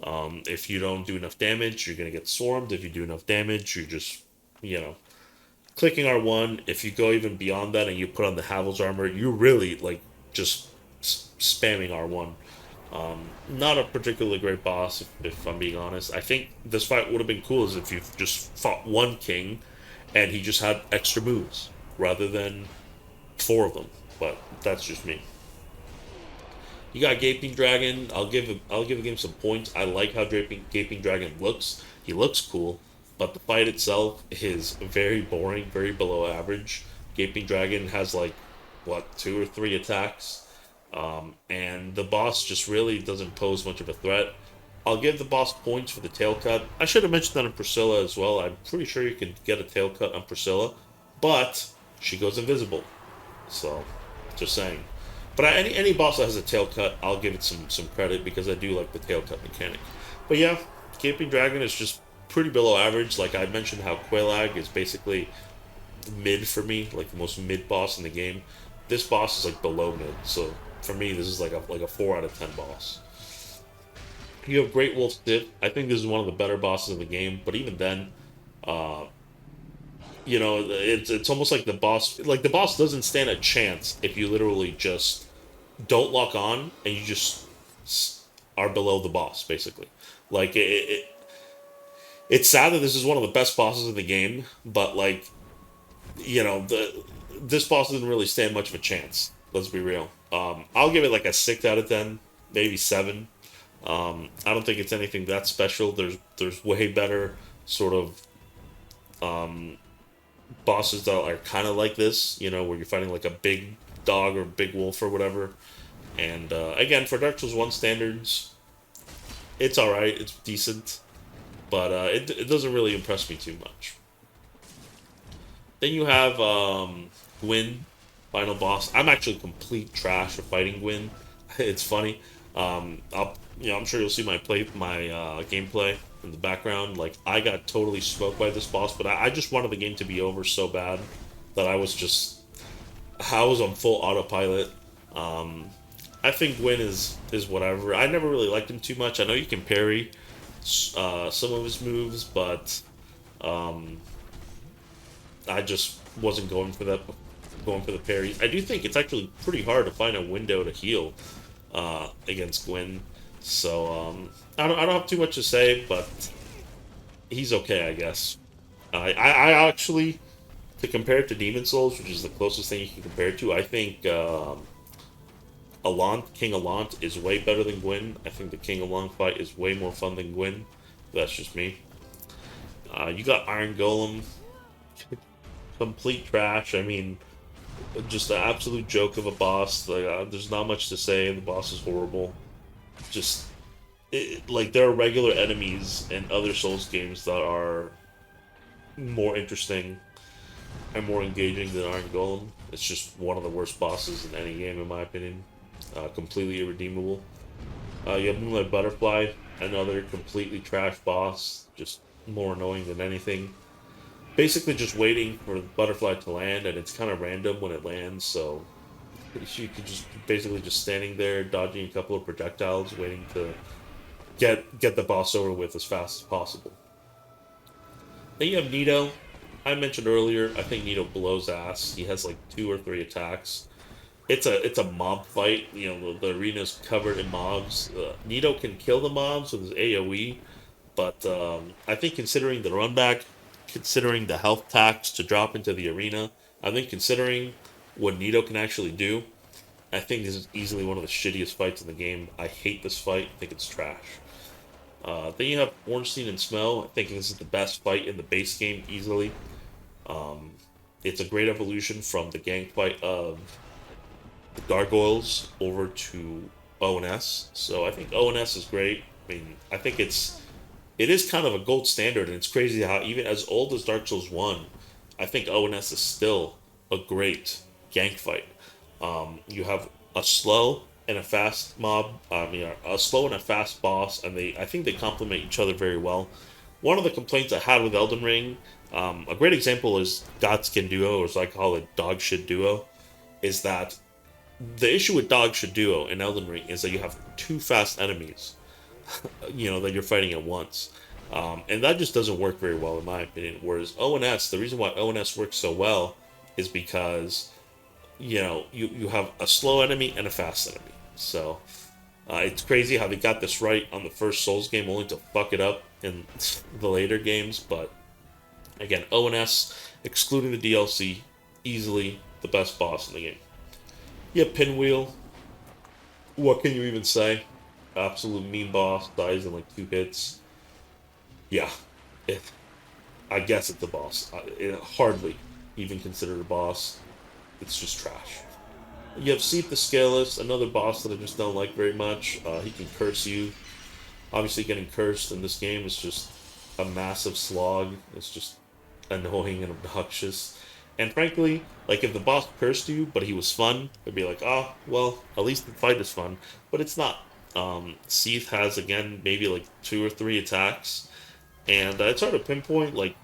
If you don't do enough damage, you're gonna get swarmed. If you do enough damage, you're just, clicking R1. If you go even beyond that and you put on the Havel's armor, you're really like just spamming R1. Not a particularly great boss, if I'm being honest. I think this fight would have been cool as if you just fought one king and he just had extra moves rather than four of them. But that's just me. You got Gaping Dragon. I'll give the game some points. I like how Gaping Dragon looks. He looks cool, but the fight itself is very boring, very below average. Gaping Dragon has like what 2 or 3 attacks, and the boss just really doesn't pose much of a threat. I'll give the boss points for the tail cut. I should have mentioned that on Priscilla as well. I'm pretty sure you can get a tail cut on Priscilla, but she goes invisible. So, just saying. But any boss that has a tail cut, I'll give it some credit because I do like the tail cut mechanic. But yeah, Gaping Dragon is just pretty below average. Like I mentioned, how Quelaag is basically mid for me, like the most mid boss in the game. This boss is like below mid, so for me, this is like a 4 out of 10 boss. You have Great Wolf Sith. I think this is one of the better bosses in the game, but even then, uh, it's almost like the boss doesn't stand a chance if you literally just don't lock on and you just are below the boss basically. Like It's sad that this is one of the best bosses in the game, but like, this boss didn't really stand much of a chance. Let's be real. I'll give it like a 6 out of 10, maybe 7. I don't think it's anything that special. There's way better sort of bosses that are kind of like this, where you're fighting like a big dog or big wolf or whatever. And again, for Dark Souls 1 standards, it's alright, it's decent, but it doesn't really impress me too much. Then you have Gwyn, final boss. I'm actually complete trash of fighting Gwyn. It's funny. I'm sure you'll see my gameplay in the background. Like I got totally smoked by this boss, but I just wanted the game to be over so bad that I was on full autopilot. I think Gwyn is whatever. I never really liked him too much. I know you can parry some of his moves, but I just wasn't going for the parries. I do think it's actually pretty hard to find a window to heal against Gwyn. So I don't have too much to say, but he's okay, I guess. I actually, to compare it to Demon Souls, which is the closest thing you can compare it to, I think King Allant is way better than Gwyn. I think the King Allant fight is way more fun than Gwyn. That's just me. You got Iron Golem, complete trash. I mean, just an absolute joke of a boss. Like, there's not much to say. The boss is horrible. Just like there are regular enemies in other Souls games that are more interesting and more engaging than Iron Golem. It's just one of the worst bosses in any game, in my opinion. Completely irredeemable. You have Moonlight Butterfly, another completely trash boss, just more annoying than anything. Basically just waiting for the butterfly to land, and it's kind of random when it lands, so you could just basically just standing there, dodging a couple of projectiles, waiting to get the boss over with as fast as possible. Then you have Nito. I mentioned earlier, I think Nito blows ass. He has like 2 or 3 attacks. It's a mob fight. The arena's covered in mobs. Nito can kill the mobs with his AOE, but I think considering the run back, considering the health tax to drop into the arena, I think considering what Nito can actually do, I think this is easily one of the shittiest fights in the game. I hate this fight. I think it's trash. Then you have Ornstein and Smell. I think this is the best fight in the base game easily. It's a great evolution from the gang fight of the Gargoyles over to ONS. So I think ONS is great. I mean, I think it is kind of a gold standard, and it's crazy how even as old as Dark Souls 1, I think ONS is still a great gank fight. You have a slow and a fast mob. I mean, a slow and a fast boss, and I think they complement each other very well. One of the complaints I had with Elden Ring, a great example is Godskin Duo, or as I call it, Dog Shit Duo, is that the issue with Dog Shit Duo in Elden Ring is that you have 2 fast enemies, that you're fighting at once. And that just doesn't work very well, in my opinion. Whereas ONS, the reason why ONS works so well is because, you have a slow enemy and a fast enemy. So it's crazy how they got this right on the first Souls game, only to fuck it up in the later games. But again, ONS, excluding the DLC, easily the best boss in the game. Yeah, Pinwheel. What can you even say? Absolute mean boss, dies in like 2 hits. Yeah, it, I guess it's a boss. Hardly even considered a boss. It's just trash. You have Seath the Scaleless, another boss that I just don't like very much. He can curse you. Obviously, getting cursed in this game is just a massive slog. It's just annoying and obnoxious. And frankly, like if the boss cursed you, but he was fun, it'd be like, oh, well, at least the fight is fun. But it's not. Seath has again maybe like 2 or 3 attacks, and it's hard to pinpoint like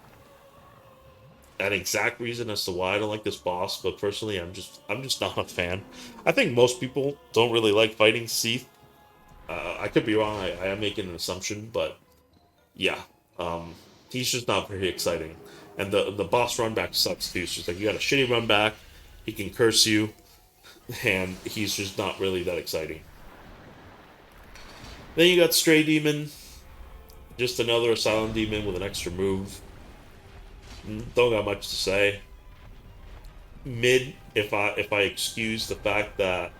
an exact reason as to why I don't like this boss. But personally, I'm just not a fan. I think most people don't really like fighting Seath. I could be wrong. I am making an assumption, but yeah, he's just not very exciting. And the boss run back sucks too. It's just like you got a shitty run back. He can curse you, and he's just not really that exciting. Then you got Stray Demon. Just another Asylum Demon with an extra move. Don't got much to say. Mid, if I excuse the fact that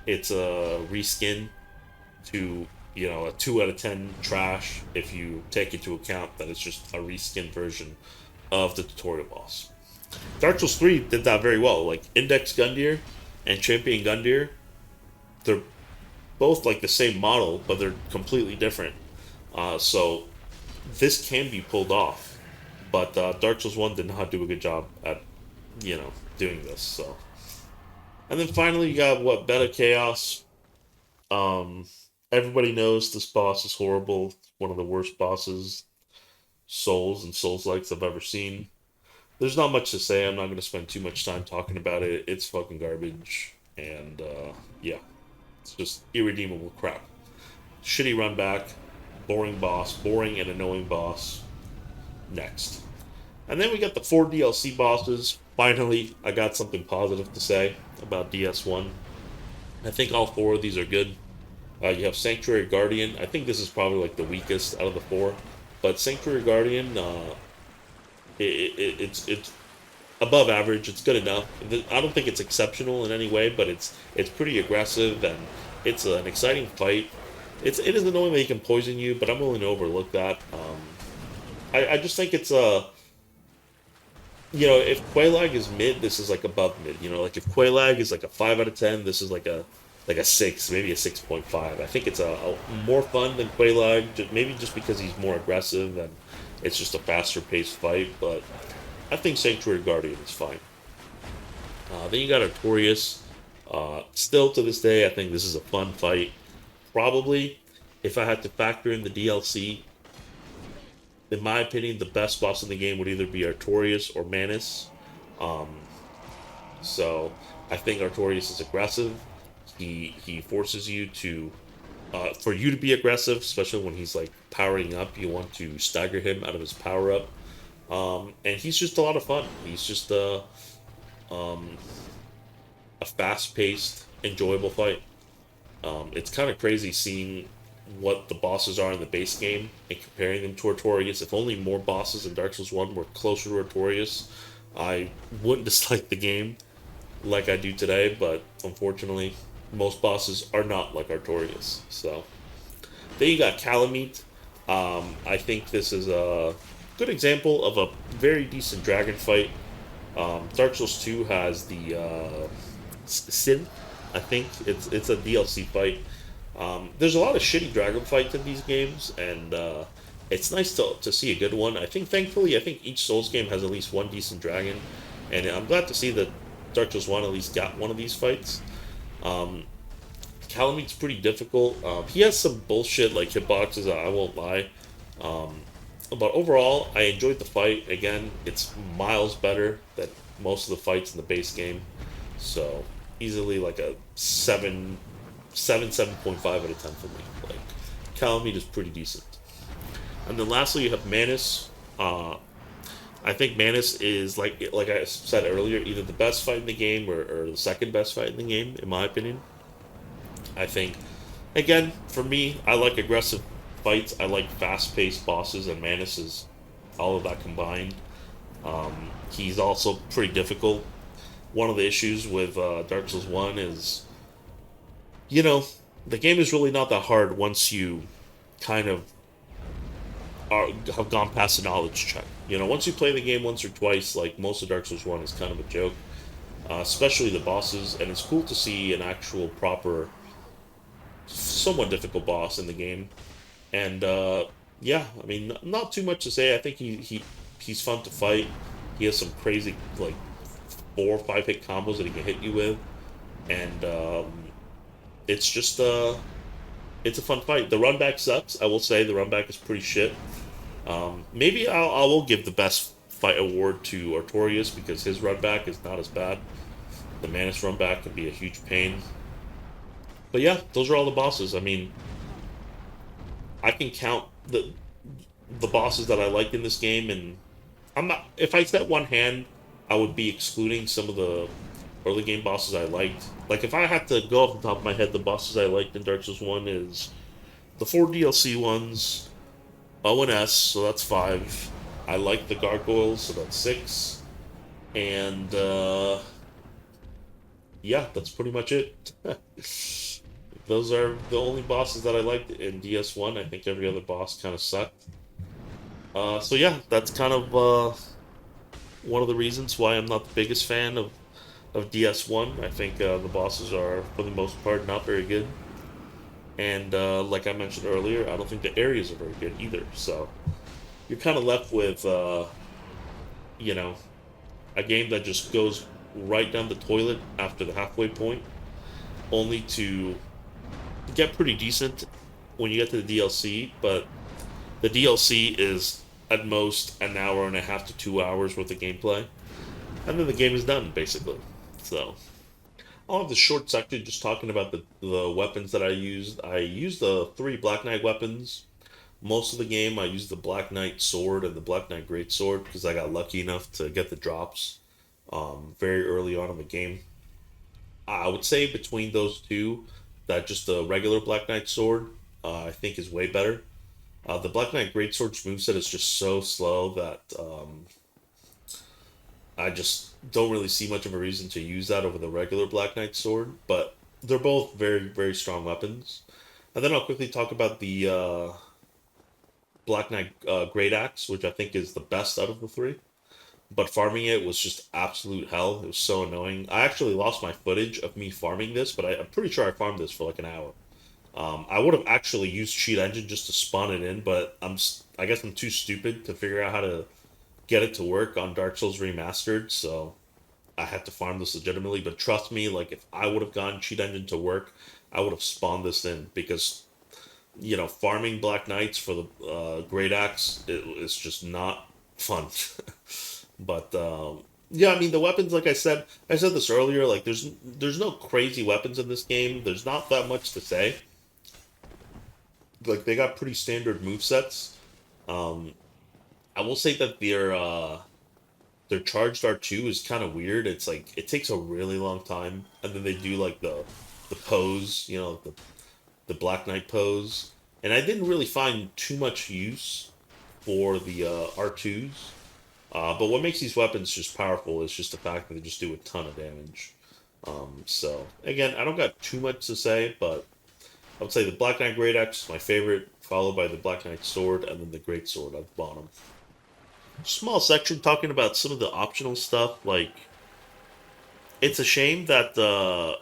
it's a reskin to a 2 out of 10 trash if you take into account that it's just a reskin version of the tutorial boss. Dark Souls 3 did that very well. Like Index Gundyr and Champion Gundyr, they're both like the same model, but they're completely different. So this can be pulled off, but Dark Souls 1 did not do a good job at doing this. So, and then finally you got what, Beta Chaos. Um, Everybody knows this boss is horrible. It's one of the worst bosses, Souls and Souls likes I've ever seen. There's not much to say. I'm not going to spend too much time talking about it. It's fucking garbage, and yeah, it's just irredeemable crap. Shitty run back, boring boss, boring and annoying boss. Next. And then we got the 4 DLC bosses. Finally, I got something positive to say about DS1. I think all 4 of these are good. You have Sanctuary Guardian. I think this is probably like the weakest out of the 4. But Sanctuary Guardian, it's above average. It's good enough. I don't think it's exceptional in any way, but it's pretty aggressive and it's an exciting fight. It is annoying that he can poison you, but I'm willing to overlook that. I just think it's a if Quelaag is mid, this is like above mid. Like if Quelaag is like a 5 out of 10, this is like a 6, maybe a 6.5. I think it's a more fun than Quelaag, maybe just because he's more aggressive and it's just a faster paced fight. But I think Sanctuary Guardian is fine. Then you got Artorias. Still to this day, I think this is a fun fight. Probably, if I had to factor in the DLC, in my opinion, the best boss in the game would either be Artorias or Manus. Um, so I think Artorias is aggressive. He forces you to for you to be aggressive, especially when he's like powering up. You want to stagger him out of his power up, and he's just a lot of fun. He's just um, a fast paced, enjoyable fight. It's kind of crazy seeing what the bosses are in the base game and comparing them to Artorias. If only more bosses in Dark Souls 1 were closer to Artorias, I wouldn't dislike the game like I do today, but unfortunately, most bosses are not like Artorias. So, then you got Calamite. I think this is a good example of a very decent dragon fight. Dark Souls 2 has the Synth. I think it's a DLC fight. There's a lot of shitty dragon fights in these games, and it's nice to see a good one. Thankfully, I think each Souls game has at least one decent dragon, and I'm glad to see that Dark Souls 1 at least got one of these fights. Um, Calamite's pretty difficult. He has some bullshit like hitboxes, I won't lie. Um, but overall, I enjoyed the fight. Again, it's miles better than most of the fights in the base game. So, easily like a 7.5 out of 10 for me. Like, Calamite is pretty decent. And then lastly, you have Manus. I think Manus is like I said earlier, either the best fight in the game or the second best fight in the game, in my opinion. I think, again, for me, I like aggressive fights. I like fast-paced bosses, and Manus is all of that combined. He's also pretty difficult. One of the issues with Dark Souls 1 is, you know, the game is really not that hard once you kind of have gone past the knowledge check. Once you play the game once or twice, like most of Dark Souls 1 is kind of a joke, especially the bosses, and it's cool to see an actual proper, somewhat difficult boss in the game. And yeah, I mean, not too much to say. I think he's fun to fight. He has some crazy, like, 4 or 5 hit combos that he can hit you with. And it's just, it's a fun fight. The run back sucks. I will say the run back is pretty shit. Maybe I will give the best fight award to Artorias because his run back is not as bad. The Manus run back can be a huge pain. But yeah, those are all the bosses. I mean, I can count the bosses that I like in this game, and I'm not. If I set one hand, I would be excluding some of the early game bosses I liked. Like if I had to go off the top of my head, the bosses I liked in Dark Souls 1 is the 4 DLC ones, O and S, so that's 5. I like the gargoyles, so that's 6. And yeah, that's pretty much it. Those are the only bosses that I liked in DS1. I think every other boss kind of sucked. So yeah, that's kind of one of the reasons why I'm not the biggest fan of DS1. I think the bosses are, for the most part, not very good. And like I mentioned earlier, I don't think the areas are very good either. So you're kind of left with, you know, a game that just goes right down the toilet after the halfway point, only to get pretty decent when you get to the DLC. But the DLC is at most an hour and a half to 2 hours worth of gameplay, and then the game is done basically. So I'll have the short section just talking about the weapons that I used. I used the 3 Black Knight weapons. Most of the game, I used the Black Knight sword and the Black Knight greatsword because I got lucky enough to get the drops very early on in the game. I would say between those two, that just the regular Black Knight sword, I think is way better. The Black Knight greatsword's moveset is just so slow that I just don't really see much of a reason to use that over the regular Black Knight sword. But they're both very, very strong weapons. And then I'll quickly talk about the Black Knight Great Axe, which I think is the best out of the 3. But farming it was just absolute hell. It was so annoying. I actually lost my footage of me farming this, but I'm pretty sure I farmed this for like an hour. I would have actually used Cheat Engine just to spawn it in, but I guess I'm too stupid to figure out how to get it to work on Dark Souls Remastered, so I had to farm this legitimately. But trust me, like if I would have gotten Cheat Engine to work, I would have spawned this in because farming Black Knights for the Great Axe it's just not fun. But yeah, I mean the weapons, like I said this earlier. Like there's no crazy weapons in this game. There's not that much to say. Like they got pretty standard move sets. Um, I will say that their charged R2 is kind of weird. It's like it takes a really long time, and then they do like the pose, the Black Knight pose, and I didn't really find too much use for the R2s. But what makes these weapons just powerful is just the fact that they just do a ton of damage. So again, I don't got too much to say, but I would say the Black Knight Great Axe is my favorite, followed by the Black Knight Sword, and then the Great Sword at the bottom. Small section talking about some of the optional stuff. Like it's a shame that the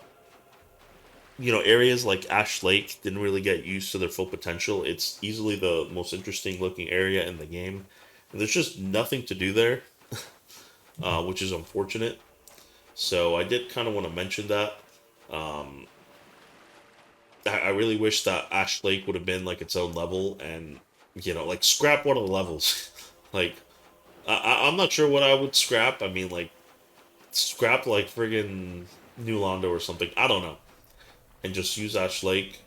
areas like Ash Lake didn't really get used to their full potential. It's easily the most interesting looking area in the game, and there's just nothing to do there, which is unfortunate. So I did kind of want to mention that. Um, I really wish that Ash Lake would have been like its own level, and like scrap one of the levels. Like I'm not sure what I would scrap. I mean, like scrap like friggin' New Londo or something. I don't know, and just use Ash Lake.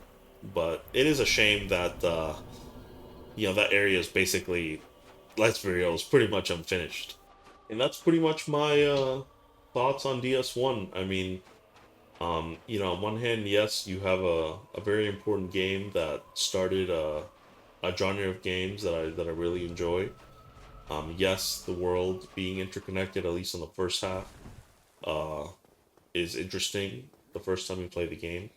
But it is a shame that that area is basically, let's be real, is pretty much unfinished. And that's pretty much my thoughts on DS1. I mean, on one hand, yes, you have a very important game that started a genre of games that I really enjoy. Yes, the world being interconnected, at least in the first half, uh, is interesting the first time you play the game.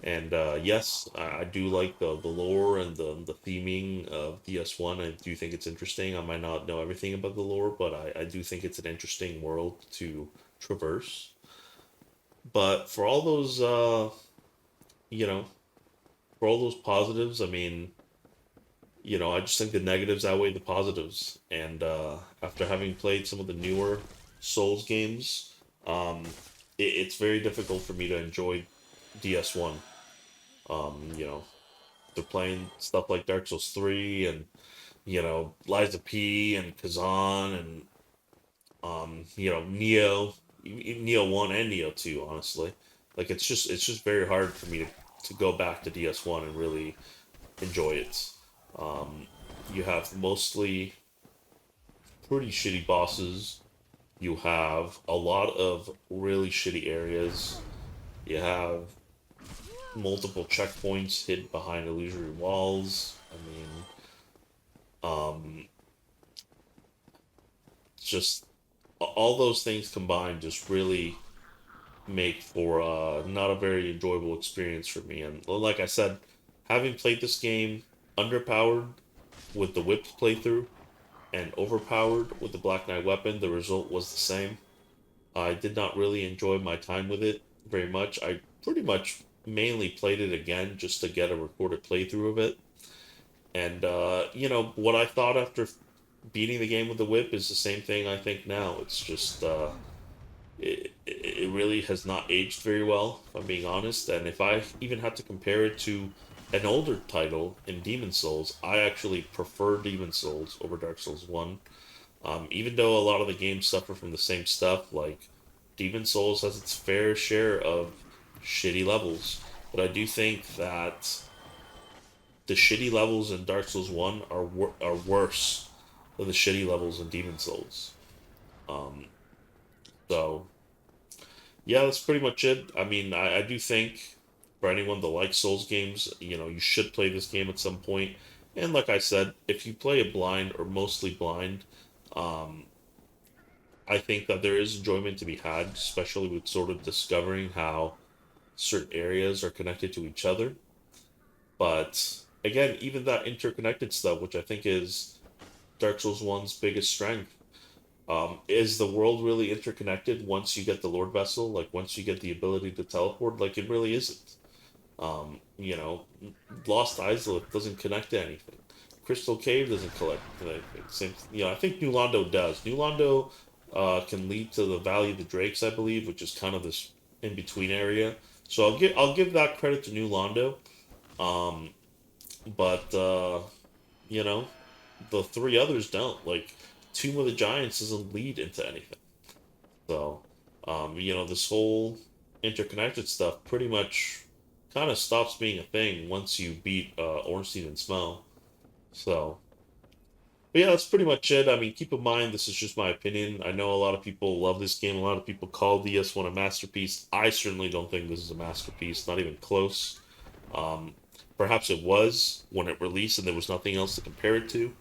And yes, I do like the lore and the theming of DS1. I do think it's interesting. I might not know everything about the lore, but I do think it's an interesting world to traverse. But you know, for all those positives, I mean, I just think the negatives outweigh the positives. And after having played some of the newer Souls games, um, it's very difficult for me to enjoy DS1. You know, they're playing stuff like Dark Souls 3 and, Liza P and Kazan and, Neo 1 and Neo 2, honestly. Like, it's just very hard for me to go back to DS1 and really enjoy it. Um, you have mostly pretty shitty bosses. You have a lot of really shitty areas. You have multiple checkpoints hid behind illusory walls. I mean, Um, just all those things combined just really make for not a very enjoyable experience for me. And like I said, having played this game underpowered with the whipped playthrough and overpowered with the Black Knight weapon, the result was the same. I did not really enjoy my time with it very much. I pretty much mainly played it again just to get a recorded playthrough of it. And what I thought after beating the game with the whip is the same thing I think now. It's just it really has not aged very well, if I'm being honest. And if I even had to compare it to an older title in Demon Souls, I actually prefer Demon Souls over Dark Souls 1. Even though a lot of the games suffer from the same stuff, like Demon Souls has its fair share of shitty levels. But I do think that the shitty levels in Dark Souls 1 are worse than the shitty levels in Demon Souls. Um, so yeah, that's pretty much it. I mean, I do think for anyone that likes Souls games, you should play this game at some point. And like I said, if you play it blind or mostly blind, um, I think that there is enjoyment to be had, especially with sort of discovering how certain areas are connected to each other. But again, even that interconnected stuff, which I think is Dark Souls 1's biggest strength, is the world really interconnected once you get the Lord Vessel? Like, once you get the ability to teleport? Like, it really isn't. Um, you know, Lost Izalith doesn't connect to anything. Crystal Cave doesn't collect to anything. Same, I think New Londo does. New Londo can lead to the Valley of the Drakes, I believe, which is kind of this in between area. So I'll give that credit to New Londo. Um, but you know, the three others don't. Like, Tomb of the Giants doesn't lead into anything. So, this whole interconnected stuff pretty much kind of stops being a thing once you beat Ornstein and Smell. So, but yeah, that's pretty much it. I mean, keep in mind, this is just my opinion. I know a lot of people love this game. A lot of people call DS1 a masterpiece. I certainly don't think this is a masterpiece, not even close. Um, Perhaps it was when it released and there was nothing else to compare it to,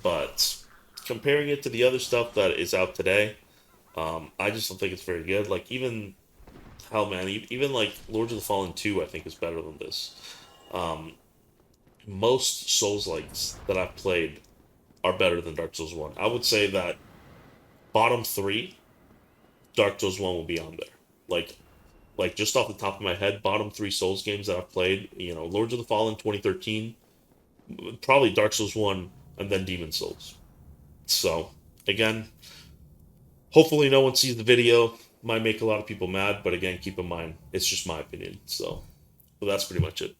but comparing it to the other stuff that is out today, I just don't think it's very good. Like, even hell, man, even like Lords of the Fallen 2, I think is better than this. Um, most Souls likes that I've played are better than Dark Souls 1. I would say that bottom three, Dark Souls 1 will be on there. Like just off the top of my head, bottom three Souls games that I've played, Lords of the Fallen 2013, probably Dark Souls 1, and then Demon Souls. So, again, hopefully no one sees the video. Might make a lot of people mad, but again, keep in mind, it's just my opinion. So, well, that's pretty much it.